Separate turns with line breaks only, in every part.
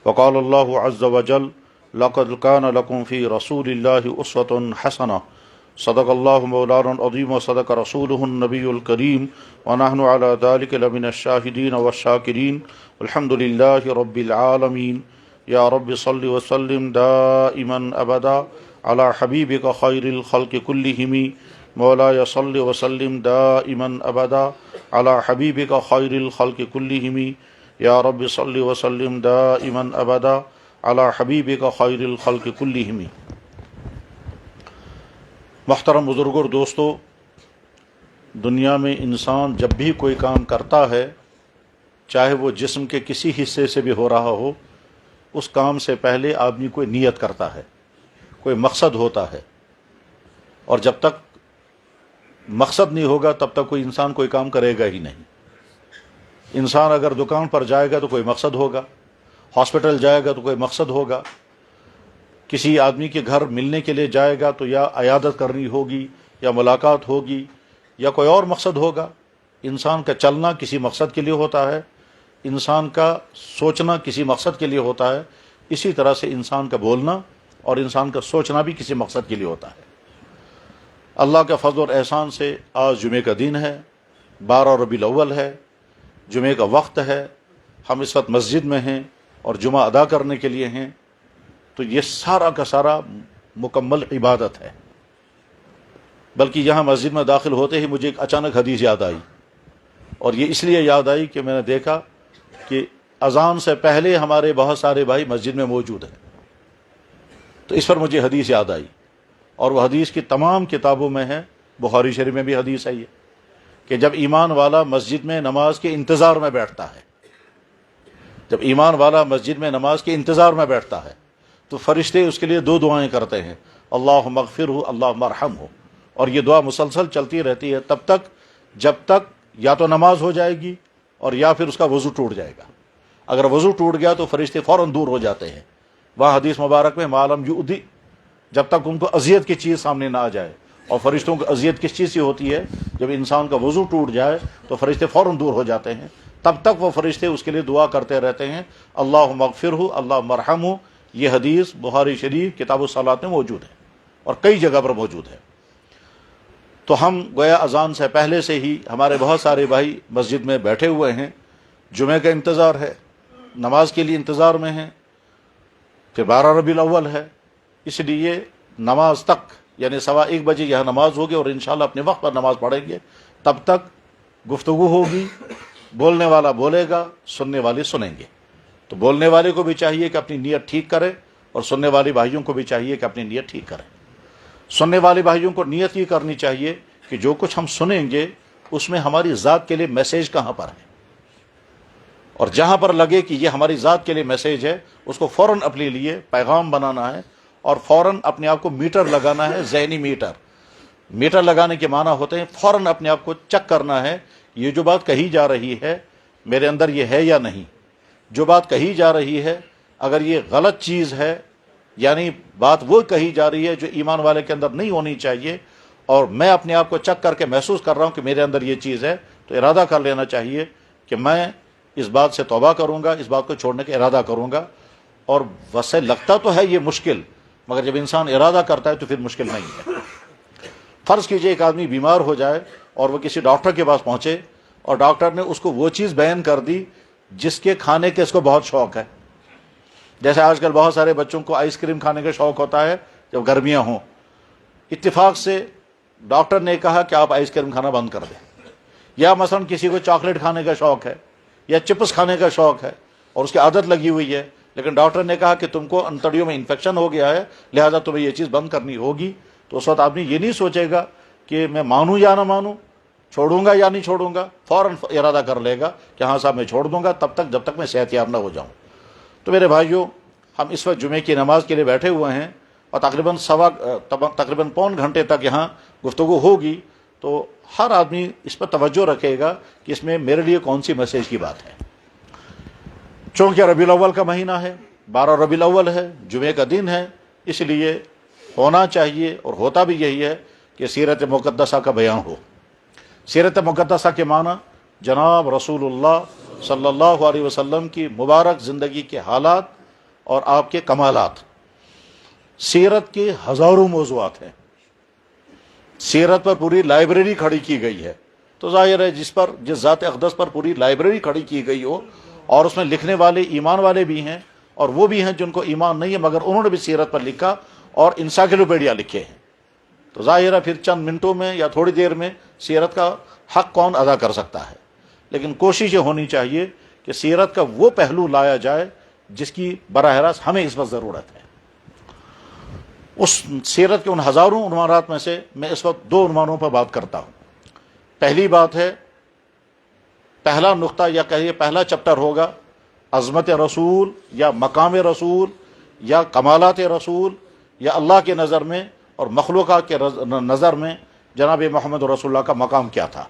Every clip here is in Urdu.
وقال اللہ عز وجل لقد كان لكم في رسول الله أسوة حسنة صدق اللہ مولانا العظیم وصدق رسولہ النبی الکریم ونحن على ذلك لمن الشاہدین والشاکرین الحمد للہ رب العالمین یا رب صل وسلم دائما ابدا على حبیبک خیر الخلق کلہم مولاي صل وسلم دائما ابدا على حبیبک خیر الخلق کلہم یا رب صل وسلم دائما ابدا على حبیبک خیر الخلق کلہم۔ محترم بزرگوں اور دوستو، دنیا میں انسان جب بھی کوئی کام کرتا ہے، چاہے وہ جسم کے کسی حصے سے بھی ہو رہا ہو، اس کام سے پہلے آدمی کوئی نیت کرتا ہے، کوئی مقصد ہوتا ہے، اور جب تک مقصد نہیں ہوگا تب تک کوئی انسان کوئی کام کرے گا ہی نہیں۔ انسان اگر دکان پر جائے گا تو کوئی مقصد ہوگا، ہاسپٹل جائے گا تو کوئی مقصد ہوگا، کسی آدمی کے گھر ملنے کے لیے جائے گا تو یا عیادت کرنی ہوگی یا ملاقات ہوگی یا کوئی اور مقصد ہوگا۔ انسان کا چلنا کسی مقصد کے لیے ہوتا ہے، انسان کا سوچنا کسی مقصد کے لیے ہوتا ہے، اسی طرح سے انسان کا بولنا اور انسان کا سوچنا بھی کسی مقصد کے لیے ہوتا ہے۔ اللہ کا فضل اور احسان سے آج جمعے کا دن ہے، 12 ربیع الاول ہے، جمعے کا وقت ہے، ہم اس وقت مسجد میں ہیں اور جمعہ ادا کرنے کے لیے ہیں، تو یہ سارا کا سارا مکمل عبادت ہے۔ بلکہ یہاں مسجد میں داخل ہوتے ہی مجھے ایک اچانک حدیث یاد آئی، اور یہ اس لیے یاد آئی کہ میں نے دیکھا کہ اذان سے پہلے ہمارے بہت سارے بھائی مسجد میں موجود ہیں، تو اس پر مجھے حدیث یاد آئی، اور وہ حدیث کی تمام کتابوں میں ہے، بخاری شریف میں بھی حدیث ہے یہ کہ جب ایمان والا مسجد میں نماز کے انتظار میں بیٹھتا ہے، جب ایمان والا مسجد میں نماز کے انتظار میں بیٹھتا ہے تو فرشتے اس کے لیے 2 دعائیں کرتے ہیں، اللہم اغفرہ اللہم ارحمہ، اور یہ دعا مسلسل چلتی رہتی ہے تب تک جب تک یا تو نماز ہو جائے گی اور یا پھر اس کا وضو ٹوٹ جائے گا۔ اگر وضو ٹوٹ گیا تو فرشتے فوراً دور ہو جاتے ہیں۔ وہاں حدیث مبارک میں ما لم یؤذی، جب تک ان کو اذیت کی چیز سامنے نہ آ جائے، اور فرشتوں کو اذیت کس چیز سے ہوتی ہے؟ جب انسان کا وضو ٹوٹ جائے تو فرشتے فوراً دور ہو جاتے ہیں، تب تک وہ فرشتے اس کے لیے دعا کرتے رہتے ہیں، اللہم اغفرہ اللہم ارحمہ۔ یہ حدیث بخاری شریف کتاب الصلاۃ میں موجود ہے اور کئی جگہ پر موجود ہے۔ تو ہم گویا اذان سے پہلے سے ہی ہمارے بہت سارے بھائی مسجد میں بیٹھے ہوئے ہیں، جمعے کا انتظار ہے، نماز کے لیے انتظار میں ہیں، پھر 12 ربیع الاول ہے، اس لیے نماز تک یعنی 1:15 بجے یہاں نماز ہوگی اور انشاءاللہ اپنے وقت پر نماز پڑھیں گے، تب تک گفتگو ہوگی، بولنے والا بولے گا، سننے والے سنیں گے۔ تو بولنے والے کو بھی چاہیے کہ اپنی نیت ٹھیک کرے، اور سننے والے بھائیوں کو بھی چاہیے کہ اپنی نیت ٹھیک کریں۔ سننے والے بھائیوں کو نیت یہ کرنی چاہیے کہ جو کچھ ہم سنیں گے اس میں ہماری ذات کے لیے میسیج کہاں پر ہے، اور جہاں پر لگے کہ یہ ہماری ذات کے لیے میسیج ہے اس کو فوراً اپنے لیے پیغام بنانا ہے، اور فوراً اپنے آپ کو میٹر لگانا ہے، ذہنی میٹر لگانے کے معنی ہوتے ہیں فوراً اپنے آپ کو چیک کرنا ہے یہ جو بات کہی جا رہی ہے میرے اندر یہ ہے یا نہیں۔ جو بات کہی جا رہی ہے اگر یہ غلط چیز ہے، یعنی بات وہ کہی جا رہی ہے جو ایمان والے کے اندر نہیں ہونی چاہیے، اور میں اپنے آپ کو چیک کر کے محسوس کر رہا ہوں کہ میرے اندر یہ چیز ہے، تو ارادہ کر لینا چاہیے کہ میں اس بات سے توبہ کروں گا، اس بات کو چھوڑنے کا ارادہ کروں گا۔ اور ویسے لگتا تو ہے یہ مشکل، مگر جب انسان ارادہ کرتا ہے تو پھر مشکل نہیں ہے۔ فرض کیجئے ایک آدمی بیمار ہو جائے اور وہ کسی ڈاکٹر کے پاس پہنچے، اور ڈاکٹر نے اس کو وہ چیز بیان کر دی جس کے کھانے کے اس کو بہت شوق ہے۔ جیسے آج کل بہت سارے بچوں کو آئس کریم کھانے کا شوق ہوتا ہے جب گرمیاں ہوں، اتفاق سے ڈاکٹر نے کہا کہ آپ آئس کریم کھانا بند کر دیں۔ یا مثلا کسی کو چاکلیٹ کھانے کا شوق ہے یا چپس کھانے کا شوق ہے اور اس کی عادت لگی ہوئی ہے، لیکن ڈاکٹر نے کہا کہ تم کو انتڑیوں میں انفیکشن ہو گیا ہے لہذا تمہیں یہ چیز بند کرنی ہوگی، تو اس وقت آدمی یہ نہیں سوچے گا کہ میں مانوں یا نہ مانوں، چھوڑوں گا یا نہیں چھوڑوں گا، فوراً ارادہ کر لے گا کہ ہاں صاحب میں چھوڑ دوں گا تب تک جب تک میں صحت یاب نہ ہو جاؤں۔ تو میرے بھائیوں، ہم اس وقت جمعے کی نماز کے لیے بیٹھے ہوئے ہیں اور تقریباً پون گھنٹے تک یہاں گفتگو ہوگی، تو ہر آدمی اس پر توجہ رکھے گا کہ اس میں میرے لیے کون سی میسیج کی بات ہے۔ چونکہ ربیع الاول کا مہینہ ہے، 12 ربیع الاول ہے، جمعے کا دن ہے، اس لیے ہونا چاہیے اور ہوتا بھی یہی ہے کہ سیرت مقدسہ کا بیان ہو۔ سیرت مقدسہ کے معنی جناب رسول اللہ صلی اللہ علیہ وسلم کی مبارک زندگی کے حالات اور آپ کے کمالات۔ سیرت کے ہزاروں موضوعات ہیں، سیرت پر پوری لائبریری کھڑی کی گئی ہے، تو ظاہر ہے جس ذات اقدس پر پوری لائبریری کھڑی کی گئی ہو، اور اس میں لکھنے والے ایمان والے بھی ہیں اور وہ بھی ہیں جن کو ایمان نہیں ہے مگر انہوں نے بھی سیرت پر لکھا اور انسائکلوپیڈیا لکھے ہیں، تو ظاہر ہے پھر چند منٹوں میں یا تھوڑی دیر میں سیرت کا حق کون ادا کر سکتا ہے۔ لیکن کوشش یہ ہونی چاہیے کہ سیرت کا وہ پہلو لایا جائے جس کی براہ راست ہمیں اس وقت ضرورت ہے۔ اس سیرت کے ان ہزاروں عنوانات میں سے میں اس وقت 2 عنوانوں پر بات کرتا ہوں۔ پہلی بات ہے، پہلا نقطہ یا کہیے پہلا چپٹر ہوگا عظمت رسول یا مقام رسول یا کمالات رسول، یا اللہ کے نظر میں اور مخلوقات کے نظر میں جناب محمد رسول اللہ کا مقام کیا تھا۔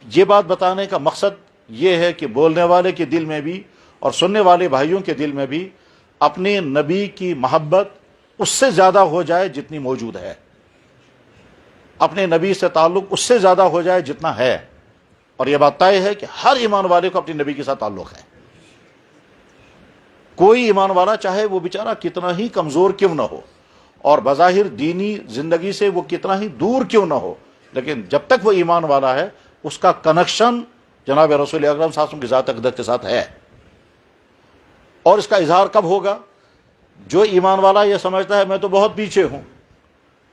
یہ بات بتانے کا مقصد یہ ہے کہ بولنے والے کے دل میں بھی اور سننے والے بھائیوں کے دل میں بھی اپنے نبی کی محبت اس سے زیادہ ہو جائے جتنی موجود ہے، اپنے نبی سے تعلق اس سے زیادہ ہو جائے جتنا ہے، اور یہ بات طے ہے کہ ہر ایمان والے کو اپنے نبی کے ساتھ تعلق ہے۔ کوئی ایمان والا چاہے وہ بیچارہ کتنا ہی کمزور کیوں نہ ہو اور بظاہر دینی زندگی سے وہ کتنا ہی دور کیوں نہ ہو، لیکن جب تک وہ ایمان والا ہے اس کا کنیکشن جناب رسول اکرم صلی اللہ علیہ وسلم کی ذات اقدس کے ساتھ ہے۔ اور اس کا اظہار کب ہوگا؟ جو ایمان والا یہ سمجھتا ہے میں تو بہت پیچھے ہوں،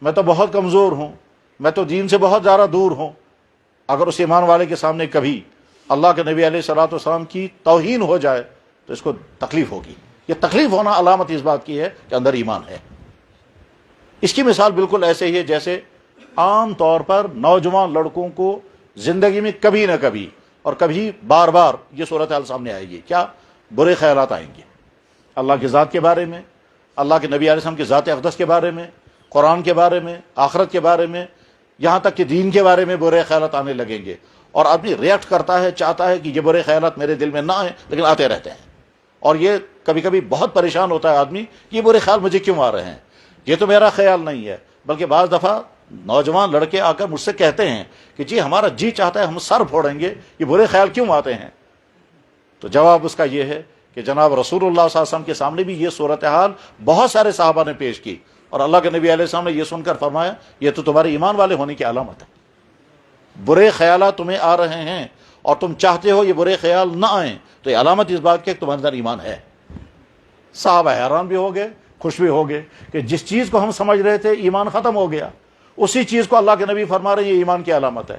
میں تو بہت کمزور ہوں، میں تو دین سے بہت زیادہ دور ہوں، اگر اس ایمان والے کے سامنے کبھی اللہ کے نبی علیہ الصلوۃ والسلام کی توہین ہو جائے تو اس کو تکلیف ہوگی۔ یہ تکلیف ہونا علامت اس بات کی ہے کہ اندر ایمان ہے۔ اس کی مثال بالکل ایسے ہی ہے جیسے عام طور پر نوجوان لڑکوں کو زندگی میں کبھی نہ کبھی اور کبھی بار بار یہ صورتحال سامنے آئے گی، کیا؟ برے خیالات آئیں گے اللہ کی ذات کے بارے میں، اللہ کے نبی علیہ السلام کی ذات اقدس کے بارے میں، قرآن کے بارے میں، آخرت کے بارے میں، یہاں تک کہ دین کے بارے میں برے خیالات آنے لگیں گے، اور آدمی ریئیکٹ کرتا ہے، چاہتا ہے کہ یہ برے خیالات میرے دل میں نہ آئیں، لیکن آتے رہتے ہیں، اور یہ کبھی کبھی بہت پریشان ہوتا ہے آدمی کہ یہ برے خیال مجھے کیوں آ رہے ہیں، یہ تو میرا خیال نہیں ہے۔ بلکہ بعض دفعہ نوجوان لڑکے آ کر مجھ سے کہتے ہیں کہ جی ہمارا جی چاہتا ہے ہم سر پھوڑیں گے، یہ برے خیال کیوں آتے ہیں؟ تو جواب اس کا یہ ہے کہ جناب رسول اللہ صلی اللہ علیہ وسلم کے سامنے بھی یہ صورتحال بہت سارے صحابہ نے پیش کی، اور اللہ کے نبی علیہ السلام نے یہ سن کر فرمایا یہ تو تمہارے ایمان والے ہونے کی علامت ہے۔ برے خیالات تمہیں آ رہے ہیں اور تم چاہتے ہو یہ برے خیال نہ آئیں، تو یہ علامت اس بات کی کہ تمہارے اندر ایمان ہے۔ صحابہ حیران بھی ہو گئے، خوش بھی ہو گئے کہ جس چیز کو ہم سمجھ رہے تھے ایمان ختم ہو گیا، اسی چیز کو اللہ کے نبی فرما رہے ہیں یہ ایمان کی علامت ہے،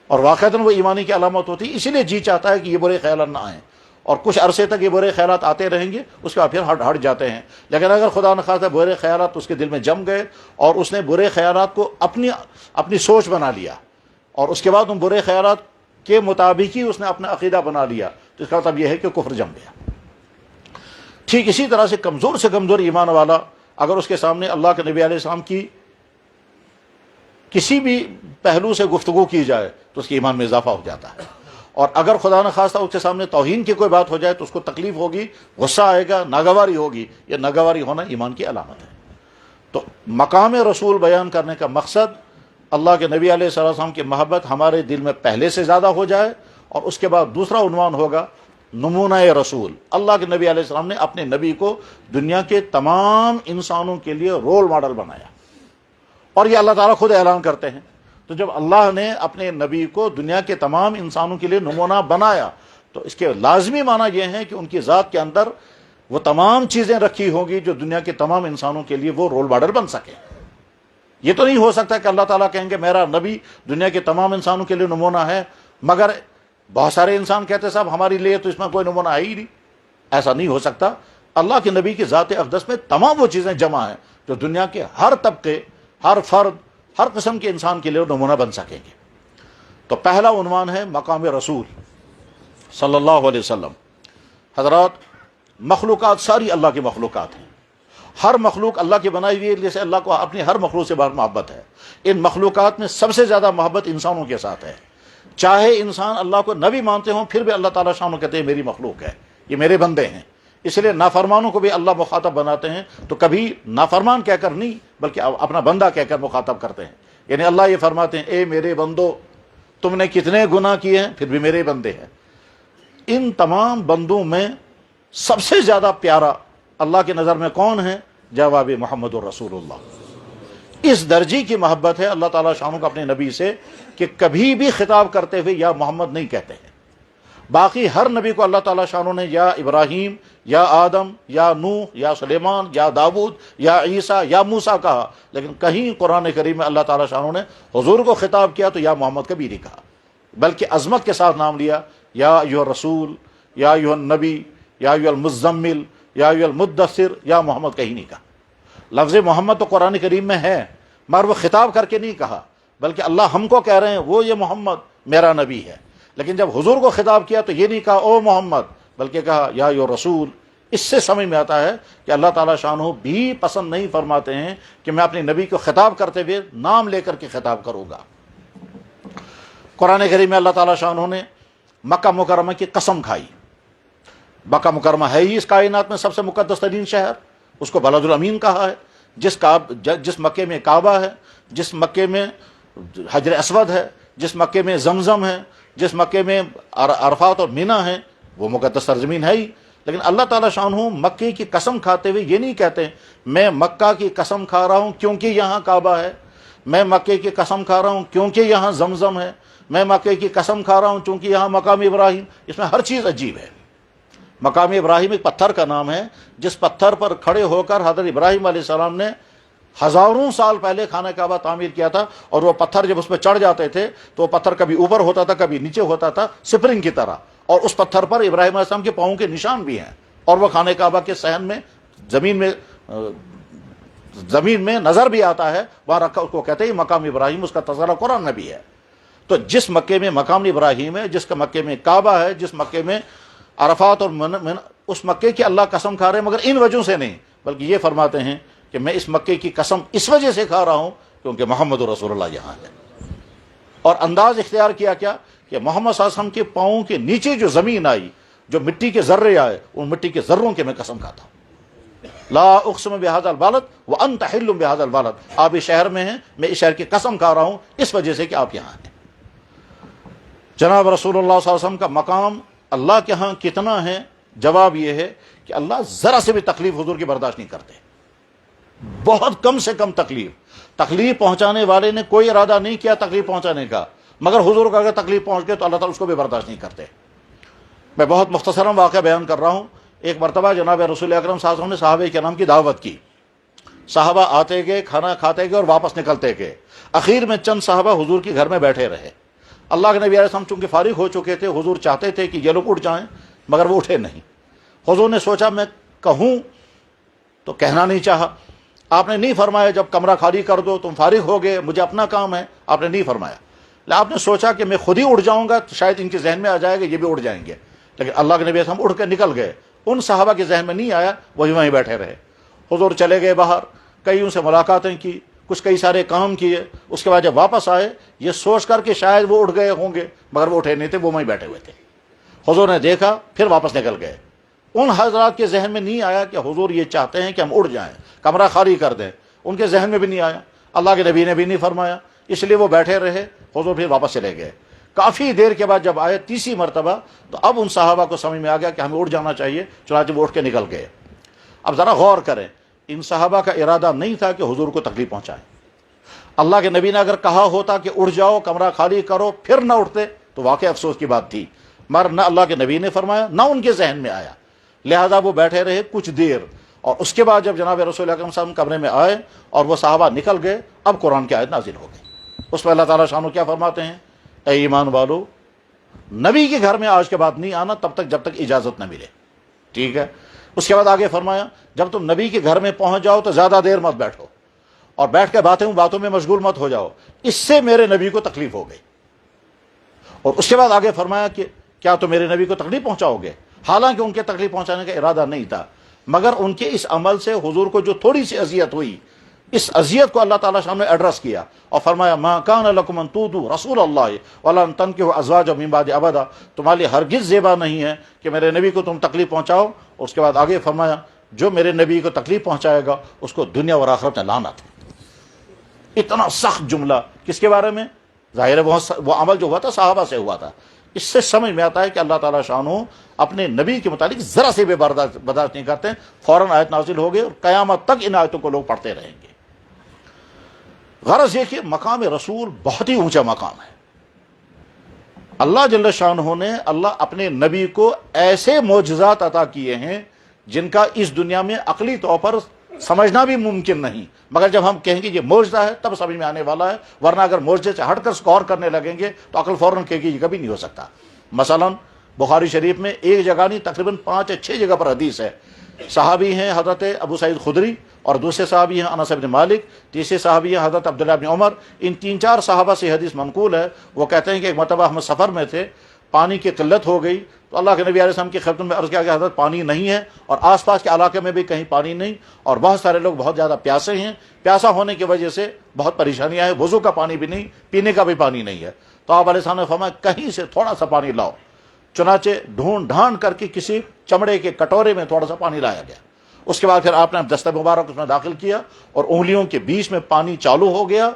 اور واقعتاً وہ ایمانی کی علامت ہوتی، اسی لیے جی چاہتا ہے کہ یہ برے خیالات نہ آئیں، اور کچھ عرصے تک یہ برے خیالات آتے رہیں گے، اس کے بعد پھر ہٹ جاتے ہیں۔ لیکن اگر خدا نخواستہ برے خیالات اس کے دل میں جم گئے اور اس نے برے خیالات کو اپنی سوچ بنا لیا، اور اس کے بعد ان برے خیالات کے مطابق ہی اس نے اپنا عقیدہ بنا لیا، تو اس کا مطلب یہ ہے کہ کفر جم گیا۔ ٹھیک اسی طرح سے کمزور ایمان والا اگر اس کے سامنے اللہ کے نبی علیہ السلام کی کسی بھی پہلو سے گفتگو کی جائے تو اس کے ایمان میں اضافہ ہو جاتا ہے، اور اگر خدا نخواستہ اس کے سامنے توہین کی کوئی بات ہو جائے تو اس کو تکلیف ہوگی، غصہ آئے گا، ناگواری ہوگی۔ یہ ناگواری ہونا ایمان کی علامت ہے۔ تو مقام رسول بیان کرنے کا مقصد اللہ کے نبی علیہ السلام کی محبت ہمارے دل میں پہلے سے زیادہ ہو جائے، اور اس کے بعد دوسرا عنوان ہوگا نمونہ رسول۔ اللہ کے نبی علیہ السلام نے اپنے نبی کو دنیا کے تمام انسانوں کے لیے رول ماڈل بنایا، اور یہ اللہ تعالیٰ خود اعلان کرتے ہیں۔ تو جب اللہ نے اپنے نبی کو دنیا کے تمام انسانوں کے لیے نمونہ بنایا تو اس کے لازمی معنی یہ ہے کہ ان کی ذات کے اندر وہ تمام چیزیں رکھی ہوں گی جو دنیا کے تمام انسانوں کے لیے وہ رول ماڈل بن سکے۔ یہ تو نہیں ہو سکتا کہ اللہ تعالیٰ کہیں گے میرا نبی دنیا کے تمام انسانوں کے لیے نمونہ ہے، مگر بہت سارے انسان کہتے ہیں صاحب ہمارے لیے تو اس میں کوئی نمونہ ہے ہی نہیں۔ ایسا نہیں ہو سکتا۔ اللہ کے نبی کی ذات اقدس میں تمام وہ چیزیں جمع ہیں جو دنیا کے ہر طبقے، ہر فرد، ہر قسم کے انسان کے لیے نمونہ بن سکیں گے۔ تو پہلا عنوان ہے مقام رسول صلی اللہ علیہ وسلم۔ حضرات، مخلوقات ساری اللہ کی مخلوقات ہیں، ہر مخلوق اللہ کی بنائی ہوئی ہے، جیسے اللہ کو اپنی ہر مخلوق سے بہت محبت ہے۔ ان مخلوقات میں سب سے زیادہ محبت انسانوں کے ساتھ ہے۔ چاہے انسان اللہ کو نہ بھی مانتے ہوں پھر بھی اللہ تعالیٰ شان کہتے ہیں میری مخلوق ہے، یہ میرے بندے ہیں۔ اس لیے نافرمانوں کو بھی اللہ مخاطب بناتے ہیں تو کبھی نافرمان کہہ کر نہیں بلکہ اپنا بندہ کہہ کر مخاطب کرتے ہیں۔ یعنی اللہ یہ فرماتے ہیں اے میرے بندو، تم نے کتنے گناہ کیے ہیں پھر بھی میرے بندے ہیں۔ ان تمام بندوں میں سب سے زیادہ پیارا اللہ کی نظر میں کون ہے؟ جواب محمد الرسول اللہ۔ اس درجے کی محبت ہے اللہ تعالیٰ شانہ کو اپنے نبی سے کہ کبھی بھی خطاب کرتے ہوئے یا محمد نہیں کہتے ہیں۔ باقی ہر نبی کو اللہ تعالیٰ شانہ نے یا ابراہیم یا آدم یا نوح یا سلیمان یا داود یا عیسیٰ یا موسیٰ کہا، لیکن کہیں قرآن کریم میں اللہ تعالیٰ شانہ نے حضور کو خطاب کیا تو یا محمد کبھی نہیں کہا، بلکہ عظمت کے ساتھ نام لیا، یا ایھا الرسول، یا ایھا النبی، یا ایھا المزمل، یا ایھا المدثر، یا محمد کہیں نہیں کہا۔ لفظ محمد تو قرآن کریم میں ہے مگر وہ خطاب کر کے نہیں کہا، بلکہ اللہ ہم کو کہہ رہے ہیں وہ یہ محمد میرا نبی ہے، لیکن جب حضور کو خطاب کیا تو یہ نہیں کہا او محمد، بلکہ کہا یا ایھا الرسول۔ اس سے سمجھ میں آتا ہے کہ اللہ تعالیٰ شانہ بھی پسند نہیں فرماتے ہیں کہ میں اپنے نبی کو خطاب کرتے ہوئے نام لے کر کے خطاب کروں گا۔ قرآن کریم میں اللہ تعالیٰ شانہ نے مکہ مکرمہ کی قسم کھائی۔ مکہ مکرمہ ہے ہی اس کائنات میں سب سے مقدس ترین شہر، اس کو بلد الامین کہا ہے، جس مکے میں کعبہ ہے، جس مکے میں حجر اسود ہے، جس مکے میں زمزم ہے، جس مکے میں عرفات اور مینا ہے، وہ مقدس سرزمین ہے ہی۔ لیکن اللہ تعالیٰ شانہ مکے کی قسم کھاتے ہوئے یہ نہیں کہتے میں مکہ کی قسم کھا رہا ہوں کیونکہ یہاں کعبہ ہے، میں مکے کی قسم کھا رہا ہوں کیونکہ یہاں زمزم ہے، میں مکے کی قسم کھا رہا ہوں کیونکہ یہاں مقام ابراہیم۔ اس میں ہر چیز عجیب ہے۔ مقام ابراہیم ایک پتھر کا نام ہے جس پتھر پر کھڑے ہو کر حضرت ابراہیم علیہ السلام نے ہزاروں سال پہلے خانہ کعبہ تعمیر کیا تھا، اور وہ پتھر جب اس پہ چڑھ جاتے تھے تو وہ پتھر کبھی اوپر ہوتا تھا کبھی نیچے ہوتا تھا سپرنگ کی طرح، اور اس پتھر پر ابراہیم علیہ السلام کے پاؤں کے نشان بھی ہیں، اور وہ خانہ کعبہ کے صحن میں زمین میں نظر بھی آتا ہے، وہاں رکھا، اس کو کہتے ہیں مقام ابراہیم، اس کا تذکرہ قرآن میں بھی ہے۔ تو جس مکے میں مقام ابراہیم ہے، جس کا مکے میں کعبہ ہے، جس مکے میں عرفات اور اس مکے کی اللہ قسم کھا رہے ہیں، مگر ان وجہوں سے نہیں، بلکہ یہ فرماتے ہیں کہ میں اس مکے کی قسم اس وجہ سے کھا رہا ہوں کیونکہ محمد رسول اللہ یہاں ہے۔ اور انداز اختیار کیا کیا کہ محمد صلی اللہ علیہ وسلم کے پاؤں کے نیچے جو زمین آئی، جو مٹی کے ذرے آئے، ان مٹی کے ذروں کے میں قسم کھاتا ہوں۔ لا اقسم بہذا البلد وانت حل بہذا البلد، آپ اس شہر میں ہیں، میں اس شہر کی قسم کھا رہا ہوں اس وجہ سے کہ آپ یہاں ہیں۔ جناب رسول اللہ صلی اللہ علیہ وسلم کا مقام اللہ کے ہاں کتنا ہے؟ جواب یہ ہے کہ اللہ ذرا سے بھی تکلیف حضور کی برداشت نہیں کرتے، بہت کم سے کم تکلیف پہنچانے والے نے کوئی ارادہ نہیں کیا تکلیف پہنچانے کا، مگر حضور کو اگر تکلیف پہنچ گئے تو اللہ تعالیٰ اس کو بھی برداشت نہیں کرتے۔ میں بہت مختصراً واقعہ بیان کر رہا ہوں۔ ایک مرتبہ جناب رسول اکرم صلی اللہ علیہ وسلم نے صحابہ کرام کی دعوت کی، صحابہ آتے گئے، کھانا کھاتے گئے اور واپس نکلتے گئے، اخیر میں چند صحابہ حضور کے گھر میں بیٹھے رہے۔ اللہ کے نبی علیہ السلام چونکہ فارغ ہو چکے تھے، حضور چاہتے تھے کہ یہ لوگ اٹھ جائیں مگر وہ اٹھے نہیں۔ حضور نے سوچا میں کہوں تو کہنا نہیں چاہا، آپ نے نہیں فرمایا جب کمرہ خالی کر دو، تم فارغ ہو گئے، مجھے اپنا کام ہے، آپ نے نہیں فرمایا۔ آپ نے سوچا کہ میں خود ہی اٹھ جاؤں گا تو شاید ان کے ذہن میں آ جائے گا یہ بھی اٹھ جائیں گے، لیکن اللہ کے نبی علیہ السلام اٹھ کے نکل گئے، ان صحابہ کے ذہن میں نہیں آیا، وہی وہیں بیٹھے رہے۔ حضور چلے گئے باہر، کئیوں سے ملاقاتیں کی، کئی سارے کام کیے، اس کے بعد جب واپس آئے یہ سوچ کر کہ شاید وہ اٹھ گئے ہوں گے، مگر وہ اٹھے نہیں تھے، وہ وہیں بیٹھے ہوئے تھے۔ حضور نے دیکھا پھر واپس نکل گئے۔ ان حضرات کے ذہن میں نہیں آیا کہ حضور یہ چاہتے ہیں کہ ہم اٹھ جائیں، کمرہ خالی کر دیں، ان کے ذہن میں بھی نہیں آیا، اللہ کے نبی نے بھی نہیں فرمایا، اس لیے وہ بیٹھے رہے۔ حضور پھر واپس چلے گئے۔ کافی دیر کے بعد جب آئے تیسری مرتبہ تو اب ان صحابہ کو سمجھ میں آ گیا کہ ہمیں اٹھ جانا چاہیے، چنانچہ وہ اٹھ کے نکل گئے۔ اب ذرا غور کریں، ان صحابہ کا ارادہ نہیں تھا کہ حضور کو تکلیف پہنچائیں۔ اللہ کے نبی نے اگر کہا ہوتا کہ اٹھ جاؤ کمرہ خالی کرو پھر نہ اٹھتے تو واقعی افسوس کی بات تھی، مگر نہ اللہ کے نبی نے فرمایا نہ ان کے ذہن میں آیا، لہذا وہ بیٹھے رہے کچھ دیر، اور اس کے بعد جب جناب رسول اکرم صلی اللہ علیہ وسلم کمرے میں آئے اور وہ صحابہ نکل گئے، اب قرآن کی آیت نازل ہو گئی۔ اس میں اللہ تعالیٰ شانہ کیا فرماتے ہیں؟ اے ایمان والو، نبی کے گھر میں آج کے بعد نہیں آنا تب تک جب تک اجازت نہ ملے، ٹھیک ہے؟ اس کے بعد آگے فرمایا جب تم نبی کے گھر میں پہنچ جاؤ تو زیادہ دیر مت بیٹھو، اور بیٹھ کے باتوں میں مشغول مت ہو جاؤ، اس سے میرے نبی کو تکلیف ہو گئی۔ اور اس کے بعد آگے فرمایا کہ کیا تم میرے نبی کو تکلیف پہنچاؤ گے؟ حالانکہ ان کے تکلیف پہنچانے کا ارادہ نہیں تھا، مگر ان کے اس عمل سے حضور کو جو تھوڑی سی اذیت ہوئی، اس اذیت کو اللہ تعالیٰ نے ایڈریس کیا اور فرمایا ما کان لکم ان تؤذوا رسول اللہ ولا ان تنکحوا ازواجہ من بعدہ ابدا، تمہارے لیے ہرگز زیبا نہیں ہے کہ میرے نبی کو تم تکلیف پہنچاؤ۔ اور اس کے بعد آگے فرمایا جو میرے نبی کو تکلیف پہنچائے گا اس کو دنیا اور آخرت میں لعنت ہے۔ اتنا سخت جملہ کس کے بارے میں؟ ظاہر ہے وہ عمل جو ہوا تھا صحابہ سے ہوا تھا، اس سے سمجھ میں آتا ہے کہ اللہ تعالیٰ شانہ اپنے نبی کے متعلق ذرا سے بھی برداشت نہیں کرتے. فوراً آیت نازل ہو گئی اور قیامت تک ان آیتوں کو لوگ پڑھتے رہیں گے. غرض یہ کہ مقام رسول بہت ہی اونچا مقام ہے. اللہ جل شانہ نے اپنے نبی کو ایسے معجزات عطا کیے ہیں جن کا اس دنیا میں عقلی طور پر سمجھنا بھی ممکن نہیں، مگر جب ہم کہیں گے یہ معجزہ ہے تب سمجھ میں آنے والا ہے، ورنہ اگر معجزے سے ہٹ کر سکور کرنے لگیں گے تو عقل فوراً کہے گی یہ کبھی نہیں ہو سکتا. مثلا بخاری شریف میں ایک جگہ نہیں تقریباً 5 یا 6 جگہ پر حدیث ہے. صحابی ہیں حضرت ابو سعید خدری، اور دوسرے صحابی ہیں انس بن مالک، تیسرے صحابی ہیں حضرت عبداللہ بن عمر. ان 3-4 صحابہ سے حدیث منقول ہے. وہ کہتے ہیں کہ ایک مرتبہ ہم سفر میں تھے، پانی کی قلت ہو گئی تو اللہ کے نبی علیہ السلام کی خدمت میں عرض کیا کہ حضرت پانی نہیں ہے، اور آس پاس کے علاقے میں بھی کہیں پانی نہیں، اور بہت سارے لوگ بہت زیادہ پیاسے ہیں، پیاسا ہونے کی وجہ سے بہت پریشانیاں ہیں، وضو کا پانی بھی نہیں، پینے کا بھی پانی نہیں ہے. تو آپ علیہ السلام نے فرمایا کہیں سے تھوڑا سا پانی لاؤ. چنانچہ ڈھونڈ ڈھانڈ کر کے کسی چمڑے کے کٹورے میں تھوڑا سا پانی لایا گیا. اس کے بعد پھر آپ نے دستہ مبارک اس میں داخل کیا اور انگلیوں کے بیچ میں پانی چالو ہو گیا،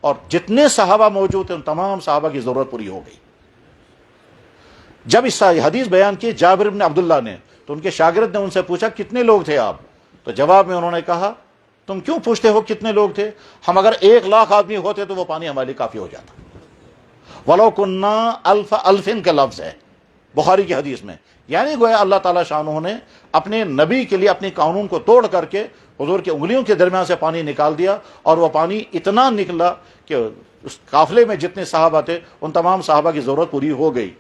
اور جتنے صحابہ موجود تھے ان تمام صحابہ کی ضرورت پوری ہو گئی. جب اس حدیث بیان کی جابر بن عبداللہ نے تو ان کے شاگرد نے ان سے پوچھا کتنے لوگ تھے آپ؟ تو جواب میں انہوں نے کہا تم کیوں پوچھتے ہو کتنے لوگ تھے؟ ہم اگر 1,00,000 آدمی ہوتے تو وہ پانی ہمارے لیے کافی ہو جاتا. وَلَوْ كُنَّا أَلْفَ أَلْفٍ کا لفظ ہے بخاری کی حدیث میں. یعنی گویا اللہ تعالیٰ شانہ نے اپنے نبی کے لیے اپنے قانون کو توڑ کر کے حضور کی انگلیوں کے درمیان سے پانی نکال دیا، اور وہ پانی اتنا نکلا کہ اس قافلے میں جتنے صحابہ تھے ان تمام صحابہ کی ضرورت پوری ہو گئی.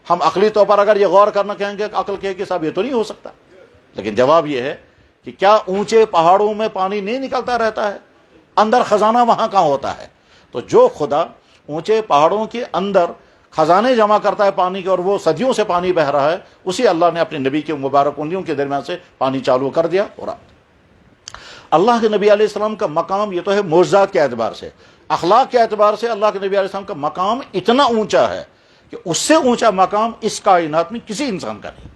ہم عقلی طور پر اگر یہ غور کرنا کہیں گے عقل کہے کہ صاحب یہ تو نہیں ہو سکتا، لیکن جواب یہ ہے کہ کیا اونچے پہاڑوں میں پانی نہیں نکلتا رہتا ہے؟ اندر خزانہ وہاں کہاں ہوتا ہے؟ تو جو خدا اونچے پہاڑوں کے اندر خزانے جمع کرتا ہے پانی کے، اور وہ صدیوں سے پانی بہ رہا ہے، اسی اللہ نے اپنے نبی کے مبارک انگلیوں کے درمیان سے پانی چالو کر دیا. اور اللہ کے نبی علیہ السلام کا مقام یہ تو ہے معجزات کے اعتبار سے، اخلاق کے اعتبار سے اللہ کے نبی علیہ السلام کا مقام اتنا اونچا ہے کہ اس سے اونچا مقام اس کائنات میں کسی انسان کا نہیں.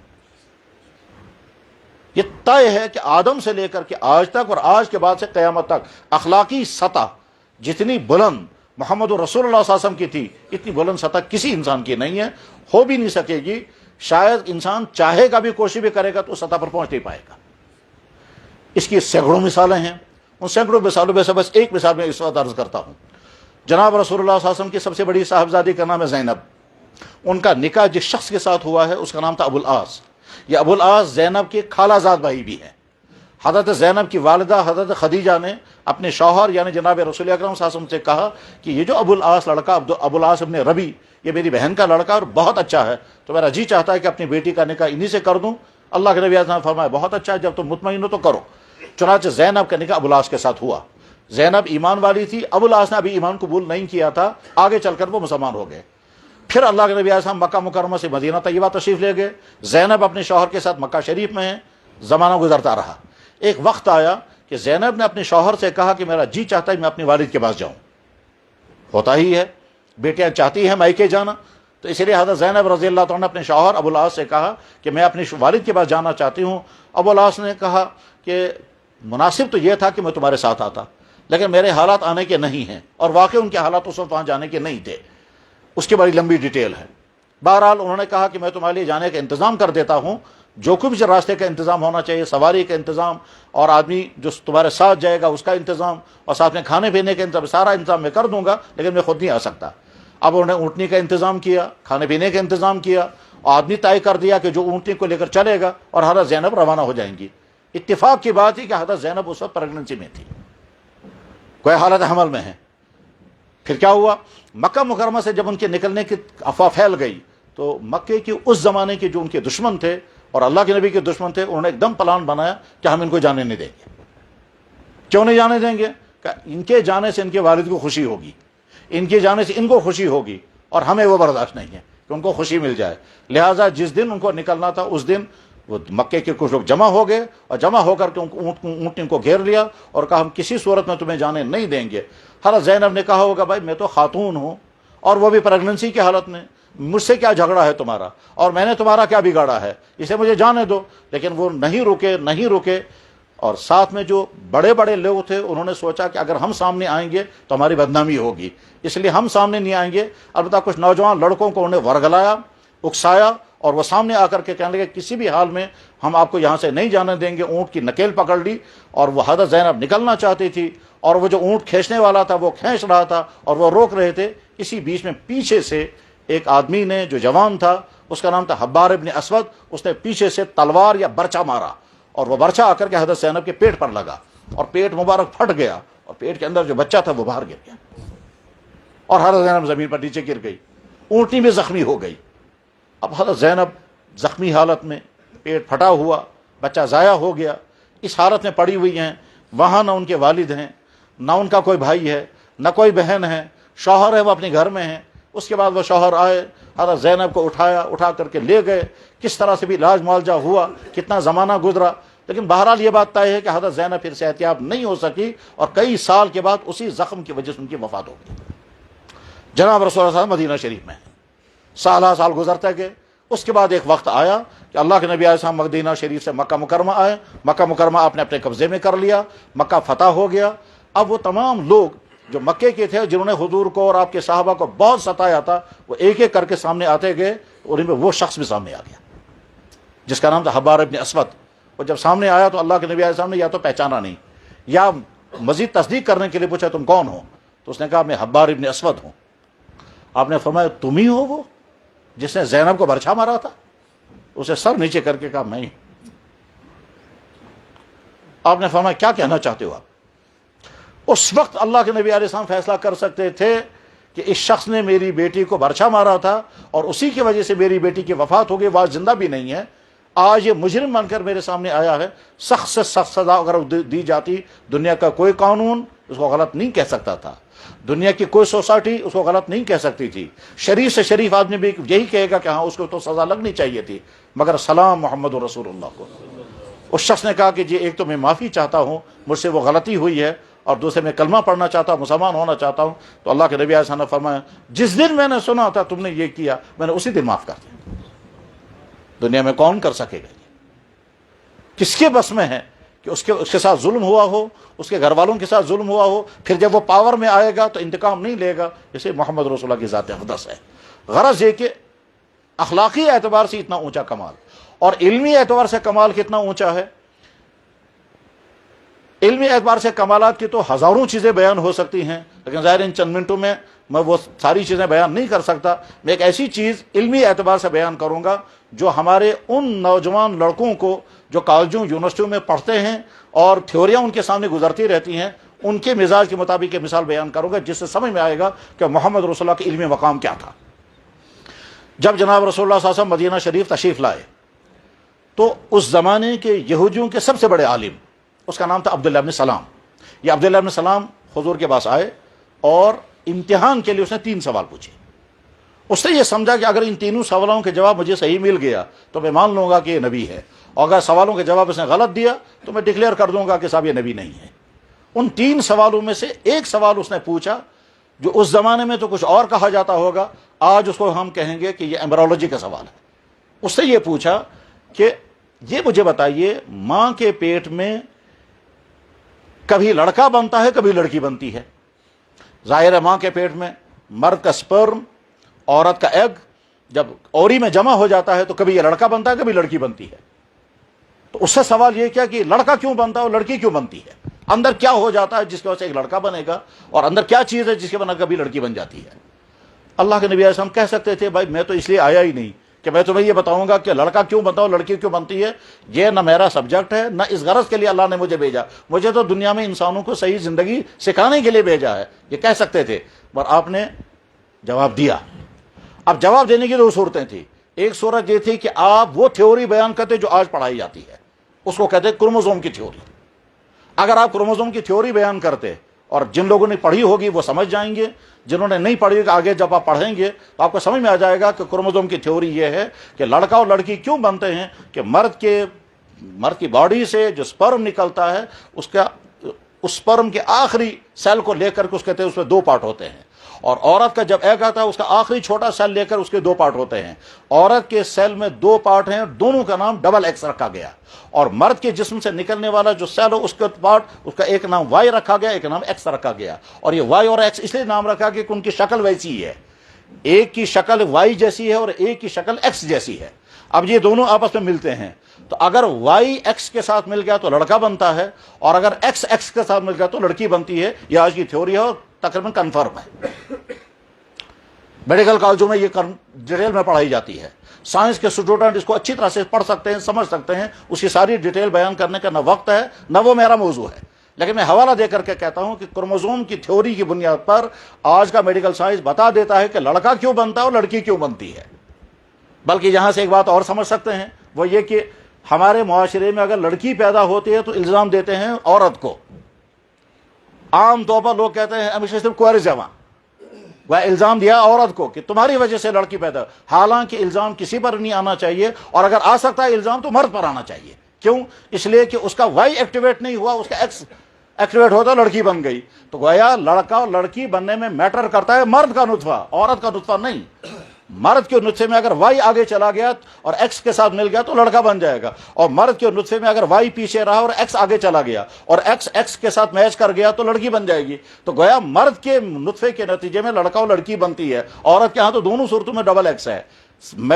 یہ طے ہے کہ آدم سے لے کر کے آج تک اور آج کے بعد سے قیامت تک اخلاقی سطح جتنی بلند محمد رسول اللہ صلی اللہ علیہ وسلم کی تھی اتنی بلند سطح کسی انسان کی نہیں ہے، ہو بھی نہیں سکے گی. شاید انسان چاہے گا بھی، کوشش بھی کرے گا تو اس سطح پر پہنچ نہیں پائے گا. اس کی سینکڑوں مثالیں ہیں. ان سینکڑوں مثالوں میں سے بس ایک مثال میں اس وقت عرض کرتا ہوں. جناب رسول اللہ صلی اللہ علیہ وسلم کی سب سے بڑی صاحبزادی کا نام ہے زینب. ان کا نکاح جس شخص کے ساتھ ہوا ہے اس کا نام تھا ابو العاص. یہ ابو العاص زینب کے خالہ زاد بھائی بھی ہیں. حضرت زینب کی والدہ حضرت خدیجہ نے اپنے شوہر یعنی جناب رسول اکرم صلی اللہ علیہ وسلم سے کہا کہ یہ جو ابو العاص لڑکا ابو العاص ابن ربی یہ میری بہن کا لڑکا اور بہت اچھا ہے، تو میرا جی چاہتا ہے کہ اپنی بیٹی کا نکاح انہی سے کر دوں. اللہ کے نبی نے فرمایا بہت اچھا ہے، جب تم مطمئن ہو تو کرو. چنانچہ زینب کا نکاح ابو العاص کے ساتھ ہوا. زینب ایمان والی تھی، ابو العاص نے ابھی ایمان قبول نہیں کیا تھا، آگے چل کر وہ مسلمان ہو گئے. پھر اللہ کے نبی علیہ السلام مکہ مکرمہ سے مدینہ طیبہ تشریف لے گئے. زینب اپنے شوہر کے ساتھ مکہ شریف میں ہیں. زمانہ گزرتا رہا. ایک وقت آیا کہ زینب نے اپنے شوہر سے کہا کہ میرا جی چاہتا ہے میں اپنے والد کے پاس جاؤں. ہوتا ہی ہے، بیٹیاں چاہتی ہیں مائکے جانا، تو اسی لیے حضرت زینب رضی اللہ تعالیٰ نے اپنے شوہر ابو العاص سے کہا کہ میں اپنے والد کے پاس جانا چاہتی ہوں. ابو العاص نے کہا کہ مناسب تو یہ تھا کہ میں تمہارے ساتھ آتا، لیکن میرے حالات آنے کے نہیں ہیں. اور واقعی ان کے حالات اس وقت وہاں جانے کے نہیں تھے. اس کی بڑی لمبی ڈیٹیل ہے. بہرحال انہوں نے کہا کہ میں تمہارے لیے جانے کا انتظام کر دیتا ہوں، جو کچھ راستے کا انتظام ہونا چاہیے، سواری کا انتظام، اور آدمی جو تمہارے ساتھ جائے گا اس کا انتظام، اور ساتھ میں کھانے پینے کا انتظام، سارا انتظام میں کر دوں گا، لیکن میں خود نہیں آ سکتا. اب انہوں نے اونٹنی کا انتظام کیا، کھانے پینے کا انتظام کیا، اور آدمی طے کر دیا کہ جو اونٹنی کو لے کر چلے گا، اور حضرت زینب روانہ ہو جائیں گی. اتفاق کی بات ہے کہ حضرت زینب اس وقت پریگننسی میں تھی، کوئی حالت حمل میں ہے. پھر کیا ہوا؟ مکہ مکرمہ سے جب ان کے نکلنے کی افواہ پھیل گئی تو مکے کے اس زمانے کے جو ان کے دشمن تھے اور اللہ کے نبی کے دشمن تھے، انہوں نے ایک دم پلان بنایا کہ ہم ان کو جانے نہیں دیں گے. کیوں نہیں جانے دیں گے؟ کہ ان کے جانے سے ان کے والد کو خوشی ہوگی، ان کے جانے سے ان کو خوشی ہوگی، اور ہمیں وہ برداشت نہیں ہے کہ ان کو خوشی مل جائے. لہٰذا جس دن ان کو نکلنا تھا اس دن وہ مکے کے کچھ لوگ جمع ہو گئے، اور جمع ہو کر کے اونٹنی کو گھیر لیا اور کہا ہم کسی صورت میں تمہیں جانے نہیں دیں گے. حضرت زینب نے کہا ہوگا بھائی میں تو خاتون ہوں اور وہ بھی پریگننسی کی حالت میں، مجھ سے کیا جھگڑا ہے تمہارا، اور میں نے تمہارا کیا بگاڑا ہے، اسے مجھے جانے دو. لیکن وہ نہیں رکے. اور ساتھ میں جو بڑے بڑے لوگ تھے انہوں نے سوچا کہ اگر ہم سامنے آئیں گے تو ہماری بدنامی ہوگی، اس لیے ہم سامنے نہیں آئیں گے. البتہ کچھ نوجوان لڑکوں کو انہوں نے ورگلایا اکسایا اور وہ سامنے آ کر کے کہنے لگے کسی بھی حال میں ہم آپ کو یہاں سے نہیں جانے دیں گے. اونٹ کی نکیل پکڑ لی اور وہ حضرت زینب نکلنا چاہتی تھی اور وہ جو اونٹ کھینچنے والا تھا وہ کھینچ رہا تھا اور وہ روک رہے تھے. اسی بیچ میں پیچھے سے ایک آدمی نے جو جوان تھا, اس کا نام تھا حبار ابن اسود, اس نے پیچھے سے تلوار یا برچہ مارا اور وہ برچہ آ کر کے حضرت زینب کے پیٹ پر لگا اور پیٹ مبارک پھٹ گیا اور پیٹ کے اندر جو بچہ تھا وہ باہر گر گیا اور حضرت زینب زمین پر نیچے گر گئی. اونٹنی بھی زخمی ہو گئی. اب حضرت زینب زخمی حالت میں, پیٹ پھٹا ہوا, بچہ ضائع ہو گیا, اس حالت میں پڑی ہوئی ہیں. وہاں نہ ان کے والد ہیں, نہ ان کا کوئی بھائی ہے, نہ کوئی بہن ہے. شوہر ہے وہ اپنے گھر میں ہیں. اس کے بعد وہ شوہر آئے, حضرت زینب کو اٹھا کر کے لے گئے. کس طرح سے بھی علاج معالجہ ہوا, کتنا زمانہ گزرا, لیکن بہرحال یہ بات طے ہے کہ حضرت زینب پھر صحتیاب نہیں ہو سکی اور کئی سال کے بعد اسی زخم کی وجہ سے ان کی وفات ہو گئی. جناب رسول اللہ صلی اللہ علیہ وسلم مدینہ شریف میں سالہ سال گزرتے گئے. اس کے بعد ایک وقت آیا کہ اللہ کے نبی علیہ السلام مدینہ شریف سے مکہ مکرمہ آئے. مکہ مکرمہ آپ نے اپنے قبضے میں کر لیا, مکہ فتح ہو گیا. اب وہ تمام لوگ جو مکے کے تھے جنہوں نے حضور کو اور آپ کے صحابہ کو بہت ستایا تھا, وہ ایک ایک کر کے سامنے آتے گئے اور ان میں وہ شخص بھی سامنے آ گیا جس کا نام تھا حبار ابن اسود. وہ جب سامنے آیا تو اللہ کے نبی علیہ السلام نے یا تو پہچانا نہیں یا مزید تصدیق کرنے کے لیے پوچھا تم کون ہو, تو اس نے کہا میں حبار ابن اسود ہوں. آپ نے فرمایا تم ہی ہو وہ جس نے زینب کو برچھا مارا تھا؟ اسے سر نیچے کر کے کہا میں ہی. آپ نے فرمایا کیا کہنا چاہتے ہو آپ؟ اس وقت اللہ کے نبی علیہ السلام فیصلہ کر سکتے تھے کہ اس شخص نے میری بیٹی کو برچھا مارا تھا اور اسی کی وجہ سے میری بیٹی کی وفات ہو گئی, وہ آج زندہ بھی نہیں ہے, آج یہ مجرم بن کر میرے سامنے آیا ہے. سخت سے سخت سزا اگر دی جاتی, دنیا کا کوئی قانون اس کو غلط نہیں کہہ سکتا تھا, دنیا کی کوئی سوسائٹی اس کو غلط نہیں کہہ سکتی تھی. شریف سے شریف آدمی بھی یہی کہے گا کہ ہاں اس کو تو سزا لگنی چاہیے تھی, مگر سلام محمد رسول اللہ کو. اس شخص نے کہا کہ جی ایک تو میں معافی چاہتا ہوں, مجھ سے وہ غلطی ہوئی ہے, اور دوسرے میں کلمہ پڑھنا چاہتا ہوں, مسلمان ہونا چاہتا ہوں. تو اللہ کے نبی علیہ السلام نے فرمایا جس دن میں نے سنا تھا تم نے یہ کیا, میں نے اسی دن معاف کر دیا. دنیا میں کون کر سکے گا؟ کس کے بس میں ہے کہ اس کے ساتھ ظلم ہوا ہو, اس کے گھر والوں کے ساتھ ظلم ہوا ہو, پھر جب وہ پاور میں آئے گا تو انتقام نہیں لے گا. اسے محمد رسول اللہ کی ذات اقدس ہے. غرض یہ کہ اخلاقی اعتبار سے اتنا اونچا کمال اور علمی اعتبار سے کمال کتنا اونچا ہے. علمی اعتبار سے کمالات کی تو ہزاروں چیزیں بیان ہو سکتی ہیں, لیکن ظاہر ان چند منٹوں میں وہ ساری چیزیں بیان نہیں کر سکتا. میں ایک ایسی چیز علمی اعتبار سے بیان کروں گا جو ہمارے ان نوجوان لڑکوں کو جو کالجوں یونیورسٹیوں میں پڑھتے ہیں اور تھیوریاں ان کے سامنے گزرتی رہتی ہیں, ان کے مزاج کے مطابق یہ مثال بیان کروں گا جس سے سمجھ میں آئے گا کہ محمد رسول اللہ کے علمی مقام کیا تھا. جب جناب رسول اللہ صلی اللہ علیہ وسلم مدینہ شریف تشریف لائے تو اس زمانے کے یہودیوں کے سب سے بڑے عالم, اس کا نام تھا عبداللہ ابن سلام. یہ عبداللہ ابن سلام حضور کے پاس آئے اور امتحان کے لیے اس نے 3 سوال پوچھے. اس نے یہ سمجھا کہ اگر ان تینوں سوالوں کے جواب مجھے صحیح مل گیا تو میں مان لوں گا کہ یہ نبی ہے, اور اگر سوالوں کے جواب اس نے غلط دیا تو میں ڈکلیئر کر دوں گا کہ صاحب یہ نبی نہیں ہے. ان 3 سوالوں میں سے ایک سوال اس نے پوچھا جو اس زمانے میں تو کچھ اور کہا جاتا ہوگا, آج اس کو ہم کہیں گے کہ یہ ایمبرولوجی کا سوال ہے. اس نے یہ پوچھا کہ یہ مجھے بتائیے ماں کے پیٹ میں کبھی لڑکا بنتا ہے کبھی لڑکی بنتی ہے؟ ظاہر ہے ماں کے پیٹ میں مرد کا سپرم, عورت کا ایگ جب اوری میں جمع ہو جاتا ہے تو کبھی یہ لڑکا بنتا ہے کبھی لڑکی بنتی ہے. تو اس سے سوال یہ کیا کہ لڑکا کیوں بنتا ہے اور لڑکی کیوں بنتی ہے؟ اندر کیا ہو جاتا ہے جس کی وجہ سے ایک لڑکا بنے گا, اور اندر کیا چیز ہے جس کے بنا کبھی لڑکی بن جاتی ہے؟ اللہ کے نبی علیہ السلام کہہ سکتے تھے بھائی میں تو اس لیے آیا ہی نہیں کہ میں تمہیں یہ بتاؤں گا کہ لڑکا کیوں بنتا ہے اور لڑکی کیوں بنتی ہے. یہ نہ میرا سبجیکٹ ہے, نہ اس غرض کے لیے اللہ نے مجھے بھیجا. مجھے تو دنیا میں انسانوں کو صحیح زندگی سکھانے کے لیے بھیجا ہے. یہ کہہ سکتے تھے, پر آپ نے جواب دیا. اب جواب دینے کی 2 صورتیں تھیں. ایک صورت یہ تھی کہ آپ وہ تھیوری بیان کرتے جو آج پڑھائی جاتی ہے, اس کو کہتے ہیں کروموزوم کی تھیوری. اگر آپ کروموزوم کی تھیوری بیان کرتے, اور جن لوگوں نے پڑھی ہوگی وہ سمجھ جائیں گے, جنہوں نے نہیں پڑھی ہوگی آگے جب آپ پڑھیں گے تو آپ کو سمجھ میں آ جائے گا کہ کروموزوم کی تھیوری یہ ہے کہ لڑکا اور لڑکی کیوں بنتے ہیں کہ مرد کی باڈی سے جو سپرم نکلتا ہے اس سپرم کے آخری سیل کو لے کر کے اس کہتے ہیں اس میں 2 پارٹ ہوتے ہیں, اور عورت کا جب ایگ آتا ہے اس کا آخری چھوٹا سیل لے کر اس کے 2 پارٹ ہوتے ہیں. عورت کے سیل میں 2 پارٹ ہیں, دونوں کا نام ڈبل ایکس رکھا گیا, اور مرد کے جسم سے نکلنے والا جو سیل ہو اس کا پارٹ, اس کا ایک نام وائی رکھا گیا, ایک نام ایکس رکھا گیا. اور یہ وائی اور ایکس اس لیے نام رکھا کہ ان کی شکل ویسی ہے. ایک کی شکل وائی جیسی ہے اور ایک کی شکل ایکس جیسی ہے. اب یہ دونوں آپس میں ملتے ہیں تو اگر وائی ایکس کے ساتھ مل گیا تو لڑکا بنتا ہے, اور اگر ایکس ایکس کے ساتھ مل گیا تو لڑکی بنتی ہے. یہ آج کی تھیوری ہے اور تقریباً کنفرم ہے. میڈیکل کالجوں میں یہ ڈیٹیل میں پڑھائی جاتی ہے. سائنس کے اسٹوڈنٹ اس کو اچھی طرح سے پڑھ سکتے ہیں, سمجھ سکتے ہیں. اس کی ساری ڈیٹیل بیان کرنے کا نہ وقت ہے نہ وہ میرا موضوع ہے, لیکن میں حوالہ دے کر کے کہتا ہوں کہ کروموزوم کی تھیوری کی بنیاد پر آج کا میڈیکل سائنس بتا دیتا ہے کہ لڑکا کیوں بنتا ہے اور لڑکی کیوں بنتی ہے. بلکہ یہاں سے ایک بات اور سمجھ سکتے ہیں, وہ یہ کہ ہمارے معاشرے میں اگر لڑکی پیدا ہوتی ہے تو الزام دیتے ہیں عورت کو. عام طور پر لوگ کہتے ہیں ہمیشہ صرف کوئر جمع, وہ الزام دیا عورت کو کہ تمہاری وجہ سے لڑکی پیدا. حالانکہ الزام کسی پر نہیں آنا چاہیے, اور اگر آ سکتا ہے الزام تو مرد پر آنا چاہیے. کیوں؟ اس لیے کہ اس کا وائی ایکٹیویٹ نہیں ہوا, اس کا ایکس ایکٹیویٹ ہوتا لڑکی بن گئی. تو گویا لڑکا اور لڑکی بننے میں میٹر کرتا ہے مرد کا نطفہ, عورت کا نطفہ نہیں. مرد کے نطفے میں اگر وائی آگے چلا گیا اور ایکس کے ساتھ مل گیا تو لڑکا بن جائے گا, اور مرد کے نطفے میں اگر وائی پیچھے رہا اور ایکس آگے چلا گیا اور ایکس ایکس کے ساتھ میچ کر گیا تو لڑکی بن جائے گی. تو گویا مرد کے نطفے کے نتیجے میں لڑکا اور لڑکی بنتی ہے. عورت کے ہاں تو دونوں صورتوں میں ڈبل ایکس ہے.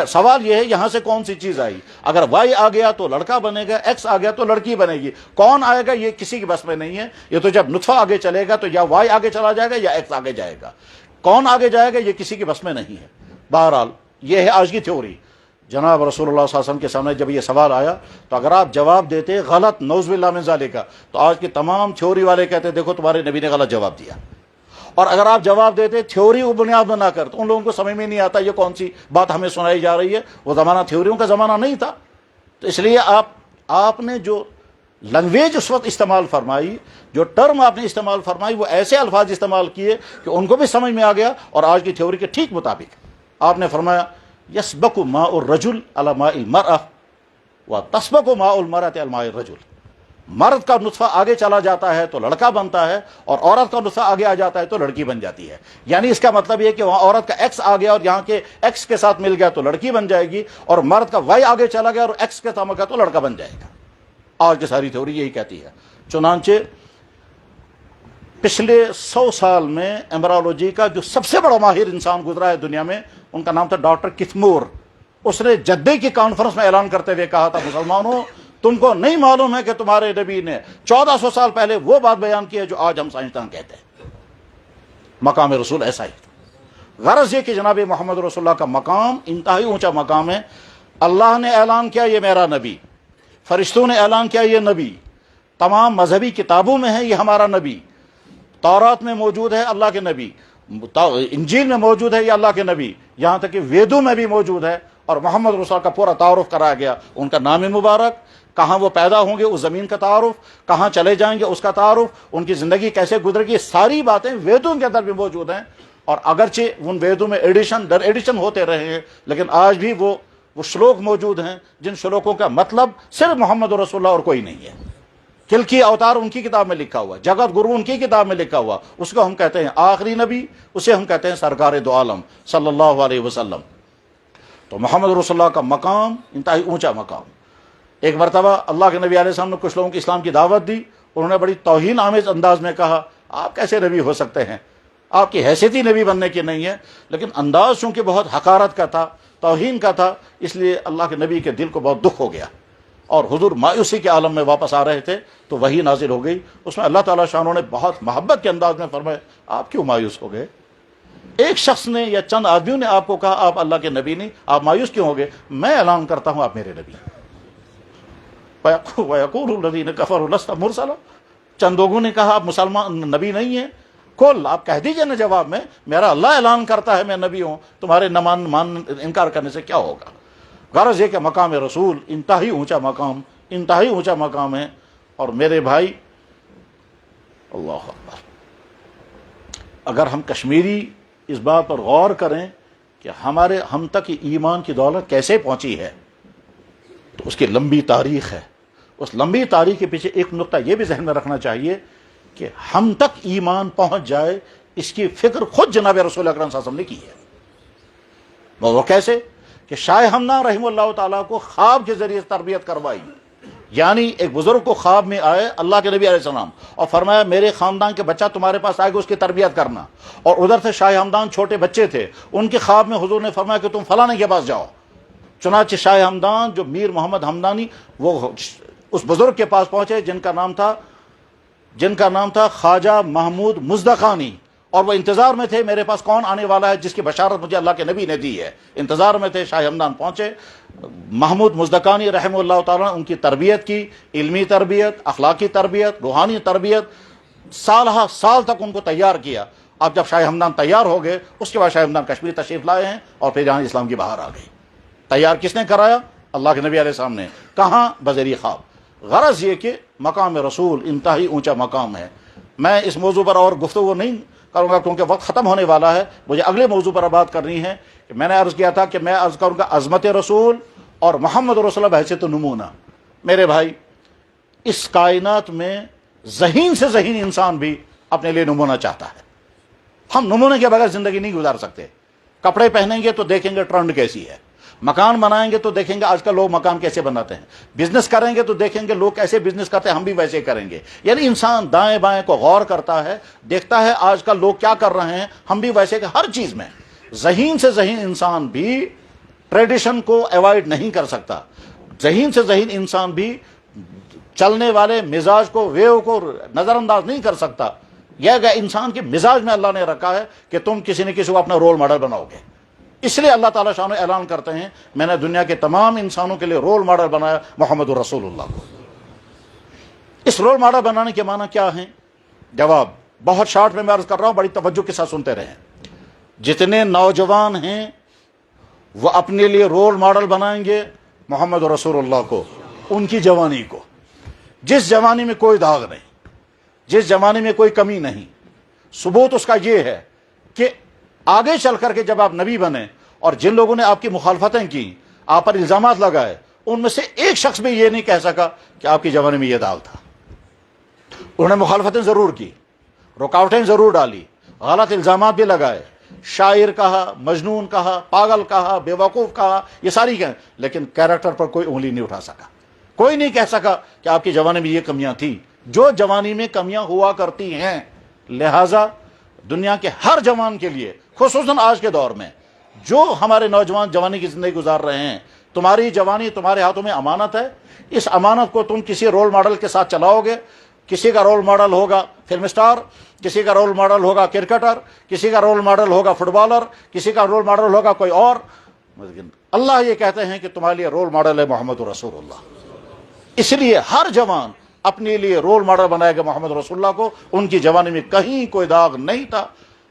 سوال یہ ہے یہاں سے کون سی چیز آئی؟ اگر وائی آ گیا تو لڑکا بنے گا, ایکس آ گیا تو لڑکی بنے گی. کون آئے گا یہ کسی کی بس میں نہیں ہے. یہ تو جب نطفہ آگے چلے گا تو یا وائی آگے چلا جائے گا یا ایکس آگے جائے گا. کون آگے جائے گا یہ کسی کی بس میں نہیں ہے. بہرحال یہ ہے آج کی تھیوری. جناب رسول اللہ صلی اللہ علیہ وسلم کے سامنے جب یہ سوال آیا تو اگر آپ جواب دیتے غلط, نعوذ باللہ من ذالک, تو آج کے تمام تھیوری والے کہتے دیکھو تمہارے نبی نے غلط جواب دیا. اور اگر آپ جواب دیتے تھیوری کو بنیاد بنا کر, تو ان لوگوں کو سمجھ میں نہیں آتا یہ کون سی بات ہمیں سنائی جا رہی ہے. وہ زمانہ تھیوریوں کا زمانہ نہیں تھا. تو اس لیے آپ نے جو لینگویج اس وقت استعمال فرمائی, جو ٹرم آپ نے استعمال فرمائی, وہ ایسے الفاظ استعمال کیے کہ ان کو بھی سمجھ میں آ گیا. اور آج کی تھیوری کے ٹھیک مطابق آپ نے فرمایا یسبق ماء الرجل علی ماء المرأة وتسبق ماء المرأة علی ماء الرجل. مرد کا نطفہ آگے چلا جاتا ہے تو لڑکا بنتا ہے, اور عورت کا نطفہ آگے آ جاتا ہے تو لڑکی بن جاتی ہے. یعنی اس کا مطلب یہ کہ وہاں عورت کا ایکس آ گیا اور یہاں کے ایکس کے ساتھ مل گیا تو لڑکی بن جائے گی, اور مرد کا وائی آگے چلا گیا اور ایکس کے ساتھ مل گیا تو لڑکا بن جائے گا. آج کی ساری تھیوری یہی کہتی ہے. چنانچہ پچھلے 100 سال میں ایمبرالوجی کا جو سب سے بڑا ماہر انسان گزرا ہے دنیا میں, ان کا نام تھا ڈاکٹر کتمور. اس نے جدے کی کانفرنس میں اعلان کرتے ہوئے کہا تھا مسلمانوں تم کو نہیں معلوم ہے کہ تمہارے نبی نے 1400 سال پہلے وہ بات بیان کی ہے جو آج ہم سائنسدان کہتے ہیں. مقام رسول ایسا ہی تھا. غرض یہ کہ جناب محمد رسول اللہ کا مقام انتہائی اونچا مقام ہے. اللہ نے اعلان کیا یہ میرا نبی, فرشتوں نے اعلان کیا یہ نبی, تمام مذہبی کتابوں میں ہے یہ ہمارا نبی, تورات میں موجود ہے اللہ کے نبی, انجیل میں موجود ہے یہ اللہ کے نبی, یہاں تک کہ ویدوں میں بھی موجود ہے. اور محمد رسول اللہ کا پورا تعارف کرایا گیا, ان کا نام مبارک, کہاں وہ پیدا ہوں گے اس زمین کا تعارف, کہاں چلے جائیں گے اس کا تعارف, ان کی زندگی کیسے گزرے گی, ساری باتیں ویدوں کے اندر بھی موجود ہیں. اور اگرچہ ان ویدوں میں ایڈیشن در ایڈیشن ہوتے رہے ہیں, لیکن آج بھی وہ شلوک موجود ہیں جن شلوکوں کا مطلب صرف محمد رسول اللہ اور کوئی نہیں ہے. کلکی اوتار ان کی کتاب میں لکھا ہوا, جگت گرو ان کی کتاب میں لکھا ہوا, اس کو ہم کہتے ہیں آخری نبی, اسے ہم کہتے ہیں سرکار دو عالم صلی اللہ علیہ وسلم. تو محمد رسول اللہ کا مقام انتہائی اونچا مقام. ایک مرتبہ اللہ کے نبی علیہ السلام نے کچھ لوگوں کی اسلام کی دعوت دی, انہوں نے بڑی توہین آمیز انداز میں کہا آپ کیسے نبی ہو سکتے ہیں, آپ کی حیثیت ہی نبی بننے کی نہیں ہے. لیکن انداز چونکہ بہت حقارت کا تھا, توہین کا تھا, اس لیے اللہ کے نبی کے دل کو بہت دکھ ہو گیا, اور حضور مایوسی کے عالم میں واپس آ رہے تھے تو وحی نازل ہو گئی. اس میں اللہ تعالیٰ شانوں نے بہت محبت کے انداز میں فرمایا آپ کیوں مایوس ہو گئے؟ ایک شخص نے یا چند آدمیوں نے آپ کو کہا آپ اللہ کے نبی نہیں, آپ مایوس کیوں ہو گئے؟ میں اعلان کرتا ہوں آپ میرے نبی. وَيَقُولُ الَّذِينَ كَفَرُوا لَسْتَ مُرْسَلًا, چند لوگوں نے کہا آپ مسلمان نبی نہیں ہیں. کل آپ کہہ دیجئے نا جواب میں, میرا اللہ اعلان کرتا ہے میں نبی ہوں, تمہارے انکار کرنے سے کیا ہوگا. غرض یہ کہ مقام رسول انتہائی اونچا مقام, انتہائی اونچا مقام ہے. اور میرے بھائی اللہ اکبر, اگر ہم کشمیری اس بات پر غور کریں کہ ہم تک ایمان کی دولت کیسے پہنچی ہے تو اس کی لمبی تاریخ ہے. اس لمبی تاریخ کے پیچھے ایک نقطہ یہ بھی ذہن میں رکھنا چاہیے کہ ہم تک ایمان پہنچ جائے اس کی فکر خود جناب رسول اکرم صلی اللہ علیہ وسلم نے کی ہے. وہ کیسے کہ شاہ ہمنا رحمہ اللہ تعالیٰ کو خواب کے ذریعے تربیت کروائی, یعنی ایک بزرگ کو خواب میں آئے اللہ کے نبی علیہ السلام اور فرمایا میرے خاندان کے بچہ تمہارے پاس آئے گا، اس کی تربیت کرنا، اور ادھر سے شاہ ہمدان چھوٹے بچے تھے، ان کے خواب میں حضور نے فرمایا کہ تم فلانے کے پاس جاؤ۔ چنانچہ شاہ ہمدان جو میر محمد ہمدانی وہ اس بزرگ کے پاس پہنچے جن کا نام تھا خواجہ محمود مزدقانی، اور وہ انتظار میں تھے میرے پاس کون آنے والا ہے جس کی بشارت مجھے اللہ کے نبی نے دی ہے، انتظار میں تھے۔ شاہ ہمدان پہنچے، محمود مزدقانی رحمہ اللہ تعالیٰ ان کی تربیت کی، علمی تربیت، اخلاقی تربیت، روحانی تربیت، سالہ سال تک ان کو تیار کیا۔ اب جب شاہ ہمدان تیار ہو گئے اس کے بعد شاہ ہمدان کشمیر تشریف لائے ہیں، اور پھر یہاں اسلام کی بہار آ گئی۔ تیار کس نے کرایا؟ اللہ کے نبی علیہ السلام نے۔ کہاں؟ بذریعہ خواب۔ غرض یہ کہ مقام رسول انتہائی اونچا مقام ہے۔ میں اس موضوع پر اور گفتگو نہیں کروں گا کیونکہ وقت ختم ہونے والا ہے، مجھے اگلے موضوع پر بات کرنی ہے۔ کہ میں نے عرض کیا تھا کہ میں عرض کروں گا عظمت رسول اور محمد رسول اللہ بحیثیت نمونہ۔ میرے بھائی، اس کائنات میں ذہین سے ذہین انسان بھی اپنے لیے نمونہ چاہتا ہے۔ ہم نمونے کے بغیر زندگی نہیں گزار سکتے۔ کپڑے پہنیں گے تو دیکھیں گے ٹرینڈ کیسی ہے، مکان بنائیں گے تو دیکھیں گے آج کل لوگ مکان کیسے بناتے ہیں، بزنس کریں گے تو دیکھیں گے لوگ کیسے بزنس کرتے ہیں، ہم بھی ویسے کریں گے۔ یعنی انسان دائیں بائیں کو غور کرتا ہے، دیکھتا ہے آج کل لوگ کیا کر رہے ہیں، ہم بھی ویسے کہ ہر چیز میں ذہین سے ذہین انسان بھی ٹریڈیشن کو ایوائڈ نہیں کر سکتا۔ ذہین سے ذہین انسان بھی چلنے والے مزاج کو، ویو کو نظر انداز نہیں کر سکتا۔ یہ کہ انسان کے مزاج میں اللہ نے رکھا ہے کہ تم کسی نہ کسی کو اپنا رول ماڈل بناؤ گے۔ اس لیے اللہ تعالیٰ شان اعلان کرتے ہیں میں نے دنیا کے تمام انسانوں کے لیے رول ماڈل بنایا محمد رسول اللہ کو۔ اس رول ماڈل بنانے کے معنی کیا ہیں؟ جواب بہت شارٹ میں عرض کر رہا ہوں، بڑی توجہ کے ساتھ سنتے رہیں۔ جتنے نوجوان ہیں وہ اپنے لیے رول ماڈل بنائیں گے محمد رسول اللہ کو، ان کی جوانی کو، جس جوانی میں کوئی داغ نہیں، جس جوانی میں کوئی کمی نہیں۔ ثبوت اس کا یہ ہے کہ آگے چل کر کے جب آپ نبی بنے اور جن لوگوں نے آپ کی مخالفتیں کی، آپ پر الزامات لگائے، ان میں سے ایک شخص بھی یہ نہیں کہہ سکا کہ آپ کی جوانی میں یہ داغ تھا۔ انہوں نے مخالفتیں ضرور کی، رکاوٹیں ضرور ڈالی، غلط الزامات بھی لگائے، شاعر کہا، مجنون کہا، پاگل کہا، بے وقوف کہا، یہ ساری کہیں، لیکن کیریکٹر پر کوئی انگلی نہیں اٹھا سکا۔ کوئی نہیں کہہ سکا کہ آپ کی جوانی میں یہ کمیاں تھیں جو جوانی میں کمیاں ہوا کرتی ہیں۔ لہٰذا دنیا کے ہر جوان کے لیے، خصوصاً آج کے دور میں جو ہمارے نوجوان جوانی کی زندگی گزار رہے ہیں، تمہاری جوانی تمہارے ہاتھوں میں امانت ہے۔ اس امانت کو تم کسی رول ماڈل کے ساتھ چلاؤ گے۔ کسی کا رول ماڈل ہوگا فلم اسٹار، کسی کا رول ماڈل ہوگا کرکٹر، کسی کا رول ماڈل ہوگا فٹ بالر، کسی کا رول ماڈل ہوگا کوئی اور۔ اللہ یہ کہتے ہیں کہ تمہارے لیے رول ماڈل ہے محمد رسول اللہ۔ اس لیے ہر جوان اپنے لیے رول ماڈل بنائے گا محمد رسول اللہ کو۔ ان کی جوانی میں کہیں کوئی داغ نہیں تھا۔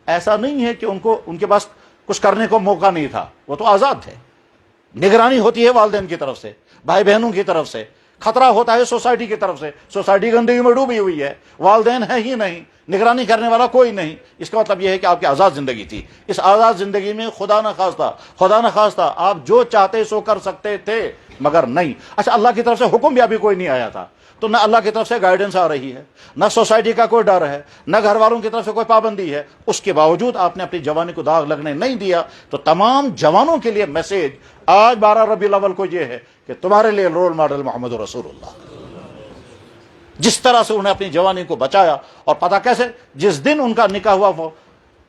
ایسا نہیں ہے کہ ان کے پاس کچھ کرنے کو موقع نہیں تھا، وہ تو آزاد تھے۔ نگرانی ہوتی ہے والدین کی طرف سے، بھائی بہنوں کی طرف سے، خطرہ ہوتا ہے سوسائٹی کی طرف سے۔ سوسائٹی گندگی میں ڈوبی ہوئی ہے، والدین ہیں ہی نہیں، نگرانی کرنے والا کوئی نہیں۔ اس کا مطلب یہ ہے کہ آپ کی آزاد زندگی تھی۔ اس آزاد زندگی میں خدا نہ خواستہ آپ جو چاہتے سو کر سکتے تھے، مگر نہیں۔ اچھا، اللہ کی طرف سے حکم بھی ابھی کوئی نہیں آیا تھا، تو نہ اللہ کی طرف سے گائیڈنس آ رہی ہے، نہ سوسائٹی کا کوئی ڈر ہے، نہ گھر والوں کی طرف سے کوئی پابندی ہے۔ اس کے باوجود آپ نے اپنی جوانی کو داغ لگنے نہیں دیا۔ تو تمام جوانوں کے لیے میسج آج 12 ربیع الاول کو یہ ہے کہ تمہارے لیے رول ماڈل محمد رسول اللہ۔ جس طرح سے انہیں اپنی جوانی کو بچایا، اور پتہ کیسے؟ جس دن ان کا نکاح ہوا، وہ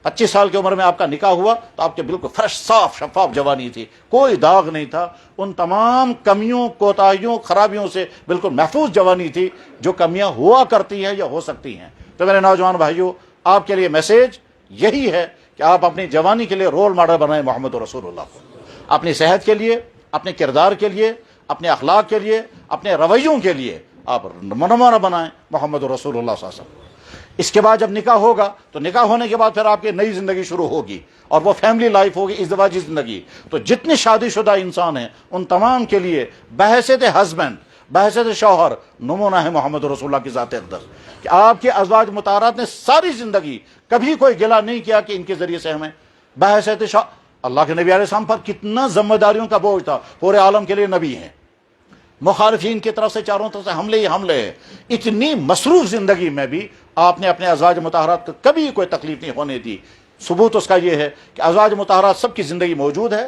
25 سال کی عمر میں آپ کا نکاح ہوا، تو آپ کے بالکل فریش، صاف شفاف جوانی تھی، کوئی داغ نہیں تھا۔ ان تمام کمیوں، کوتاہیوں، خرابیوں سے بالکل محفوظ جوانی تھی جو کمیاں ہوا کرتی ہیں یا ہو سکتی ہیں۔ تو میرے نوجوان بھائیوں، آپ کے لیے میسج یہی ہے کہ آپ اپنی جوانی کے لیے رول ماڈل بنائیں محمد رسول اللہ کو، اپنی صحت کے لیے، اپنے کردار کے لیے، اپنے اخلاق کے لیے، اپنے رویوں کے لیے آپ نمونہ بنائیں محمد رسول اللہ صلی اللہ علیہ وسلم۔ اس کے بعد جب نکاح ہوگا تو نکاح ہونے کے بعد پھر آپ کی نئی زندگی شروع ہوگی، اور وہ فیملی لائف ہوگی، ازدواجی زندگی۔ تو جتنے شادی شدہ انسان ہیں ان تمام کے لیے بحیثیت ہسبینڈ، بحیثیت شوہر، نمونہ ہے محمد رسول اللہ کی ذات اقدس، کہ آپ کے ازواج مطہرات نے ساری زندگی کبھی کوئی گلہ نہیں کیا کہ ان کے ذریعے سے ہمیں بحیثیت اللہ کے نبی علیہ السلام پر کتنا ذمہ داریوں کا بوجھ تھا، پورے عالم کے لیے نبی ہیں، مخالفین کی طرف سے چاروں طرف سے حملے ہی حملے ہیں۔ اتنی مصروف زندگی میں بھی آپ نے اپنے ازواج مطہرات کو کبھی کوئی تکلیف نہیں ہونے دی۔ ثبوت اس کا یہ ہے کہ ازواج مطہرات سب کی زندگی موجود ہے،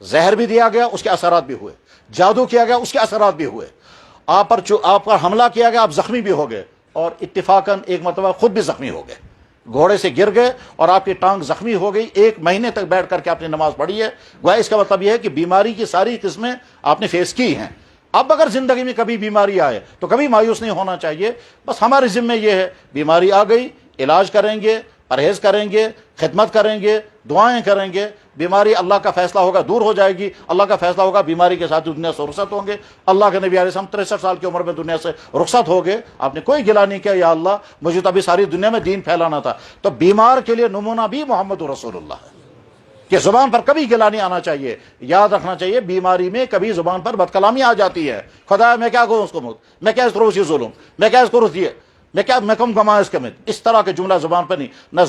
زہر بھی دیا گیا، اس کے اثرات بھی ہوئے، جادو کیا گیا، اس کے اثرات بھی ہوئے، آپ پر حملہ کیا گیا، آپ زخمی بھی ہو گئے، اور اتفاقاً ایک مرتبہ خود بھی زخمی ہو گئے، گھوڑے سے گر گئے اور آپ کی ٹانگ زخمی ہو گئی، 1 مہینے تک بیٹھ کر کے آپ نے نماز پڑھی ہے، گویا اس کا مطلب یہ ہے کہ بیماری کی ساری قسمیں آپ نے فیس کی ہیں۔ اب اگر زندگی میں کبھی بیماری آئے تو کبھی مایوس نہیں ہونا چاہیے، بس ہمارے ذمہ یہ ہے، بیماری آ گئی، علاج کریں گے، پرہیز کریں گے، خدمت کریں گے، دعائیں کریں گے، بیماری اللہ کا فیصلہ ہوگا دور ہو جائے گی، اللہ کا فیصلہ ہوگا بیماری کے ساتھ دنیا سے رخصت ہوں گے۔ اللہ کے نبی علیہ السلام 63 سال کی عمر میں دنیا سے رخصت ہو گئے، آپ نے کوئی گلہ نہیں کیا، یا اللہ مجھے تو ابھی ساری دنیا میں دین پھیلانا تھا۔ تو بیمار کے لیے نمونہ بھی محمد رسول اللہ ہے کہ زبان پر کبھی گلہ نہیں آنا چاہیے، یاد رکھنا چاہیے بیماری میں کبھی زبان پر بد کلامی آ جاتی ہے، خدا میں کیا کروں اس کو، میں کیا کروں اسی ظلم، میں کیا کروں یہ، میں کم کما اس کے میں، اس طرح کے جملہ زبان پر نہیں، نہ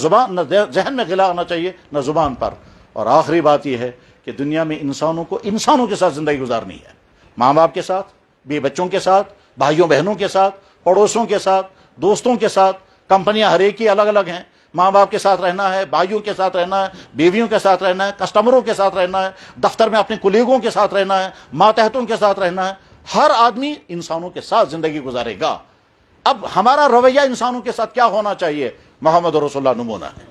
ذہن میں غلہ آنا چاہیے نہ زبان پر۔ اور آخری بات یہ ہے کہ دنیا میں انسانوں کو انسانوں کے ساتھ زندگی گزارنی ہے، ماں باپ کے ساتھ، بیوی بچوں کے ساتھ، بھائیوں بہنوں کے ساتھ، پڑوسوں کے ساتھ، دوستوں کے ساتھ، کمپنیاں ہر ایک کی الگ الگ ہیں، ماں باپ کے ساتھ رہنا ہے، بھائیوں کے ساتھ رہنا ہے، بیویوں کے ساتھ رہنا ہے، کسٹمروں کے ساتھ رہنا ہے، دفتر میں اپنے کولیگوں کے ساتھ رہنا ہے، ماتحتوں کے ساتھ رہنا ہے، ہر آدمی انسانوں کے ساتھ زندگی گزارے گا۔ اب ہمارا رویہ انسانوں کے ساتھ کیا ہونا چاہیے؟ محمد رسول اللہ نمونہ ہے۔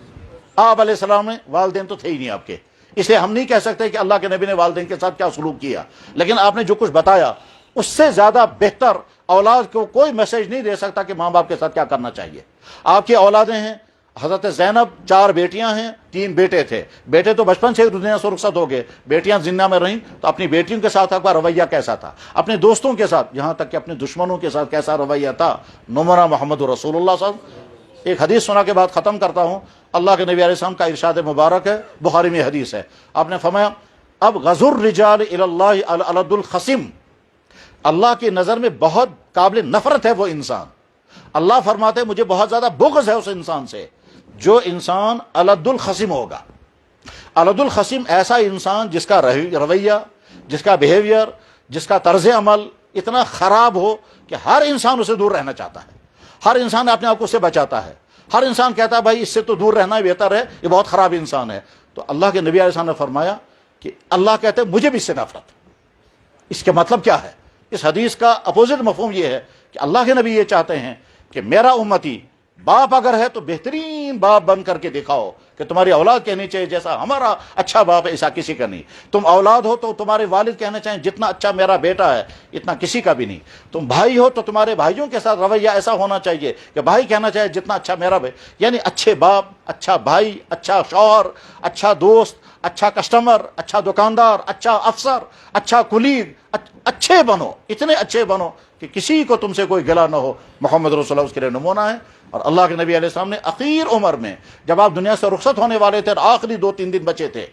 آپ علیہ السلام میں والدین تو تھے ہی نہیں آپ کے، اس لیے ہم نہیں کہہ سکتے کہ اللہ کے نبی نے والدین کے ساتھ کیا سلوک کیا، لیکن آپ نے جو کچھ بتایا اس سے زیادہ بہتر اولاد کو کوئی میسج نہیں دے سکتا کہ ماں باپ کے ساتھ کیا کرنا چاہیے۔ آپ کی اولادیں ہیں، حضرت زینب 4 بیٹیاں ہیں، 3 بیٹے تھے، بیٹے تو بچپن سے دنیا سے رخصت ہو گئے، بیٹیاں زندہ میں رہیں، تو اپنی بیٹیوں کے ساتھ آپ کا رویہ کیسا تھا، اپنے دوستوں کے ساتھ، یہاں تک کہ اپنے دشمنوں کے ساتھ کیسا رویہ تھا؟ نمونہ محمد رسول اللہ صلی اللہ علیہ وسلم۔ ایک حدیث سنا کے بعد ختم کرتا ہوں، اللہ کے نبی علیہ السلام کا ارشاد مبارک ہے، بخاری میں حدیث ہے، آپ نے فرمایا اب غزر الرجال الی اللہ العلد الخصم، اللہ کی نظر میں بہت قابل نفرت ہے وہ انسان، اللہ فرماتے مجھے بہت زیادہ بغض ہے اس انسان سے جو انسان العد الخصم ہوگا۔ العد الخصم ایسا انسان جس کا رویہ، جس کا بیہیویئر، جس کا طرز عمل اتنا خراب ہو کہ ہر انسان اسے دور رہنا چاہتا ہے، ہر انسان اپنے آپ کو اس سے بچاتا ہے، ہر انسان کہتا ہے بھائی اس سے تو دور رہنا ہی بہتر ہے، یہ بہت خراب انسان ہے۔ تو اللہ کے نبی علیہ السلام نے فرمایا کہ اللہ کہتے ہیں مجھے بھی اس سے نفرت۔ اس کے مطلب کیا ہے؟ اس حدیث کا اپوزٹ مفہوم یہ ہے کہ اللہ کے نبی یہ چاہتے ہیں کہ میرا امتی باپ اگر ہے تو بہترین باپ بن کر کے دکھاؤ کہ تمہاری اولاد کہنی چاہیے جیسا ہمارا اچھا باپ ہے ایسا کسی کا نہیں، تم اولاد ہو تو تمہارے والد کہنا چاہیں جتنا اچھا میرا بیٹا ہے اتنا کسی کا بھی نہیں، تم بھائی ہو تو تمہارے بھائیوں کے ساتھ رویہ ایسا ہونا چاہیے کہ بھائی کہنا چاہے جتنا اچھا میرا بھائی، یعنی اچھے باپ، اچھا بھائی، اچھا شوہر، اچھا دوست، اچھا کسٹمر، اچھا دکاندار، اچھا افسر، اچھا کلیگ، اچھے بنو، اتنے اچھے بنو کہ کسی کو تم سے کوئی گلہ نہ ہو۔ محمد رسول اللہ اس کے لیے نمونہ ہے۔ اور اللہ کے نبی علیہ السلام نے اخیر عمر میں جب آپ دنیا سے رخصت ہونے والے تھے اور آخری 2-3 دن بچے تھے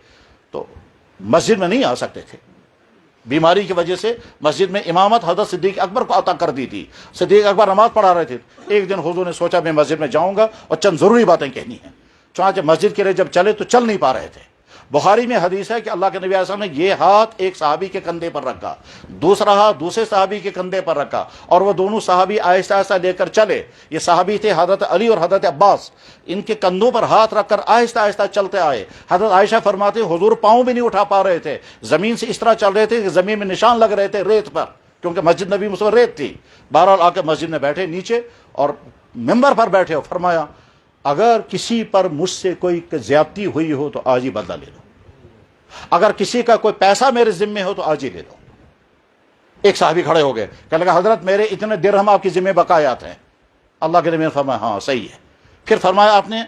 تو مسجد میں نہیں آ سکتے تھے، بیماری کی وجہ سے مسجد میں امامت حضرت صدیق اکبر کو عطا کر دی تھی، صدیق اکبر نماز پڑھا رہے تھے۔ ایک دن حضور نے سوچا میں مسجد میں جاؤں گا اور چند ضروری باتیں کہنی ہیں، چنانچہ مسجد کے لیے جب چلے تو چل نہیں پا رہے تھے۔ بخاری میں حدیث ہے کہ اللہ کے نبی علیہ السلام نے یہ ہاتھ ایک صحابی کے کندھے پر رکھا، دوسرا ہاتھ دوسرے صحابی کے کندھے پر رکھا، اور وہ دونوں صحابی آہستہ آہستہ لے کر چلے۔ یہ صحابی تھے حضرت علی اور حضرت عباس، ان کے کندھوں پر ہاتھ رکھ کر آہستہ آہستہ چلتے آئے۔ حضرت عائشہ فرماتے ہیں حضور پاؤں بھی نہیں اٹھا پا رہے تھے، زمین سے اس طرح چل رہے تھے کہ زمین میں نشان لگ رہے تھے ریت پر، کیونکہ مسجد نبی میں ریت تھی۔ بہرحال آ کے مسجد میں بیٹھے نیچے اور ممبر پر بیٹھے اور فرمایا اگر کسی پر مجھ سے کوئی زیادتی ہوئی ہو تو آج ہی بدلہ لے لو، اگر کسی کا کوئی پیسہ میرے ذمے ہو تو آج ہی لے لو۔ ایک صحابی کھڑے ہو گئے، کہنے لگا حضرت میرے اتنے درہم آپ کی ذمہ بقایات ہیں۔ اللہ کے نبی نے فرمایا ہاں صحیح ہے۔ پھر فرمایا آپ نے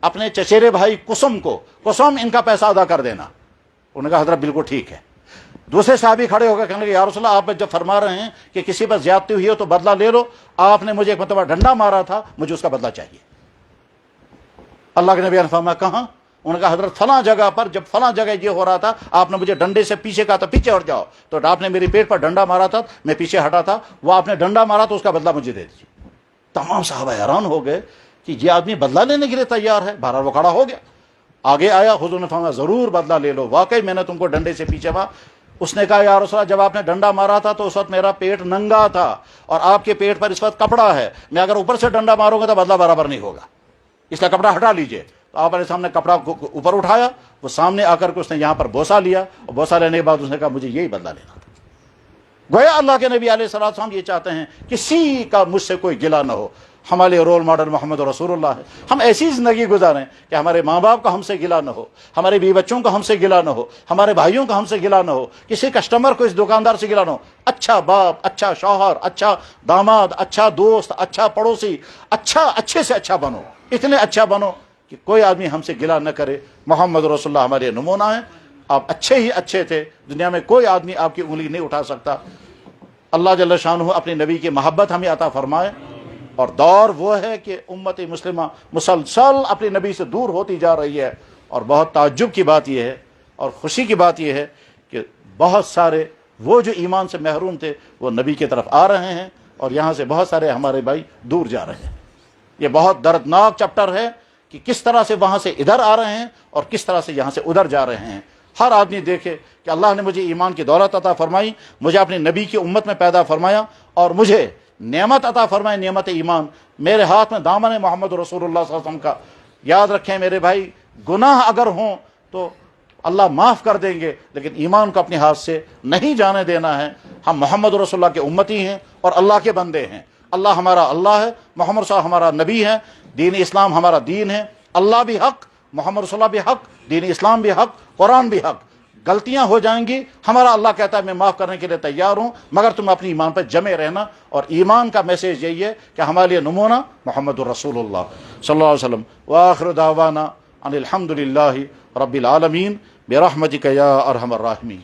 اپنے چچیرے بھائی قسم ان کا پیسہ ادا کر دینا۔ انہوں نے کہا حضرت بالکل ٹھیک ہے۔ دوسرے صحابی کھڑے ہو گئے، کہنے لگے یا رسول اللہ آپ جب فرما رہے ہیں کہ کسی پر زیادتی ہوئی ہو تو بدلہ لے لو، آپ نے مجھے ایک مرتبہ ڈنڈا مارا تھا، مجھے اس کا بدلہ چاہیے۔ اللہ کے نبی نے فرمایا کہاں؟ انہوں نے کہا حضرت فلاں جگہ پر جب فلاں جگہ یہ ہو رہا تھا آپ نے مجھے ڈنڈے سے پیچھے کہا تھا پیچھے ہٹ جاؤ، تو آپ نے میری پیٹ پر ڈنڈا مارا تھا، میں پیچھے ہٹا تھا، وہ آپ نے ڈنڈا مارا تو اس کا بدلہ مجھے دے دیجیے۔ تمام صحابہ حیران ہو گئے کہ یہ آدمی بدلہ لینے کے لیے تیار ہے۔ بہرحال وہ کھڑا ہو گیا، آگے آیا، حضور نے فرمایا ضرور بدلہ لے لو، واقعی میں نے تم کو ڈنڈے سے پیچھے مارا۔ اس نے کہا یا رسول اللہ جب آپ نے ڈنڈا مارا تھا تو اس وقت میرا پیٹ ننگا تھا اور آپ کے پیٹ پر اس وقت کپڑا ہے، میں اگر اوپر سے ڈنڈا ماروں گا تو بدلہ برابر نہیں ہوگا، اس کا کپڑا ہٹا لیجئے۔ تو آپ علیہ السلام نے کپڑا اوپر اٹھایا, وہ سامنے آ کر کے اس نے یہاں پر بوسہ لیا, اور بوسہ لینے کے بعد اس نے کہا مجھے یہی بدلہ لینا تھا. گویا اللہ کے نبی علیہ السلام یہ چاہتے ہیں کسی کا مجھ سے کوئی گلہ نہ ہو. ہمارے رول ماڈل محمد رسول اللہ ہے. ہم ایسی زندگی گزاریں کہ ہمارے ماں باپ کا ہم سے گلہ نہ ہو, ہمارے بیوی بچوں کا ہم سے گلہ نہ ہو, ہمارے بھائیوں کا ہم سے گلہ نہ ہو, کسی کسٹمر کو اس دکاندار سے گلہ نہ ہو. اچھا باپ, اچھا شوہر, اچھا داماد, اچھا دوست, اچھا پڑوسی, اچھے سے اچھا بنو, اتنے اچھا بنو کہ کوئی آدمی ہم سے گلہ نہ کرے. محمد رسول اللہ ہمارے نمونہ ہیں. آپ اچھے ہی اچھے تھے, دنیا میں کوئی آدمی آپ کی انگلی نہیں اٹھا سکتا. اللہ جل شانہ اپنے نبی کی محبت ہمیں عطا فرمائے. اور دور وہ ہے کہ امت مسلمہ مسلسل اپنے نبی سے دور ہوتی جا رہی ہے. اور بہت تعجب کی بات یہ ہے اور خوشی کی بات یہ ہے کہ بہت سارے وہ جو ایمان سے محروم تھے وہ نبی کی طرف آ رہے ہیں, اور یہاں سے بہت سارے ہمارے بھائی دور جا رہے ہیں. یہ بہت دردناک چیپٹر ہے کہ کس طرح سے وہاں سے ادھر آ رہے ہیں اور کس طرح سے یہاں سے ادھر جا رہے ہیں. ہر آدمی دیکھے کہ اللہ نے مجھے ایمان کی دولت عطا فرمائی, مجھے اپنے نبی کی امت میں پیدا فرمایا, اور مجھے نعمت عطا فرمائے, نعمت ایمان. میرے ہاتھ میں دامن ہے محمد رسول اللہ صلی اللہ علیہ وسلم کا. یاد رکھیں میرے بھائی, گناہ اگر ہوں تو اللہ معاف کر دیں گے, لیکن ایمان کو اپنے ہاتھ سے نہیں جانے دینا ہے. ہم محمد رسول اللہ کے امتی ہیں اور اللہ کے بندے ہیں. اللہ ہمارا اللہ ہے, محمد رسول اللہ ہمارا نبی ہے, دین اسلام ہمارا دین ہے. اللہ بھی حق, محمد رسول اللہ بھی حق, دین اسلام بھی حق, قرآن بھی حق. غلطیاں ہو جائیں گی, ہمارا اللہ کہتا ہے میں معاف کرنے کے لیے تیار ہوں, مگر تم اپنی ایمان پر جمے رہنا. اور ایمان کا میسیج یہی ہے کہ ہمارے لیے نمونہ محمد الرسول اللہ صلی اللہ علیہ وسلم. وآخر دعوانا ان الحمد للہ رب العالمین برحمتک یا ارحم الراحمین.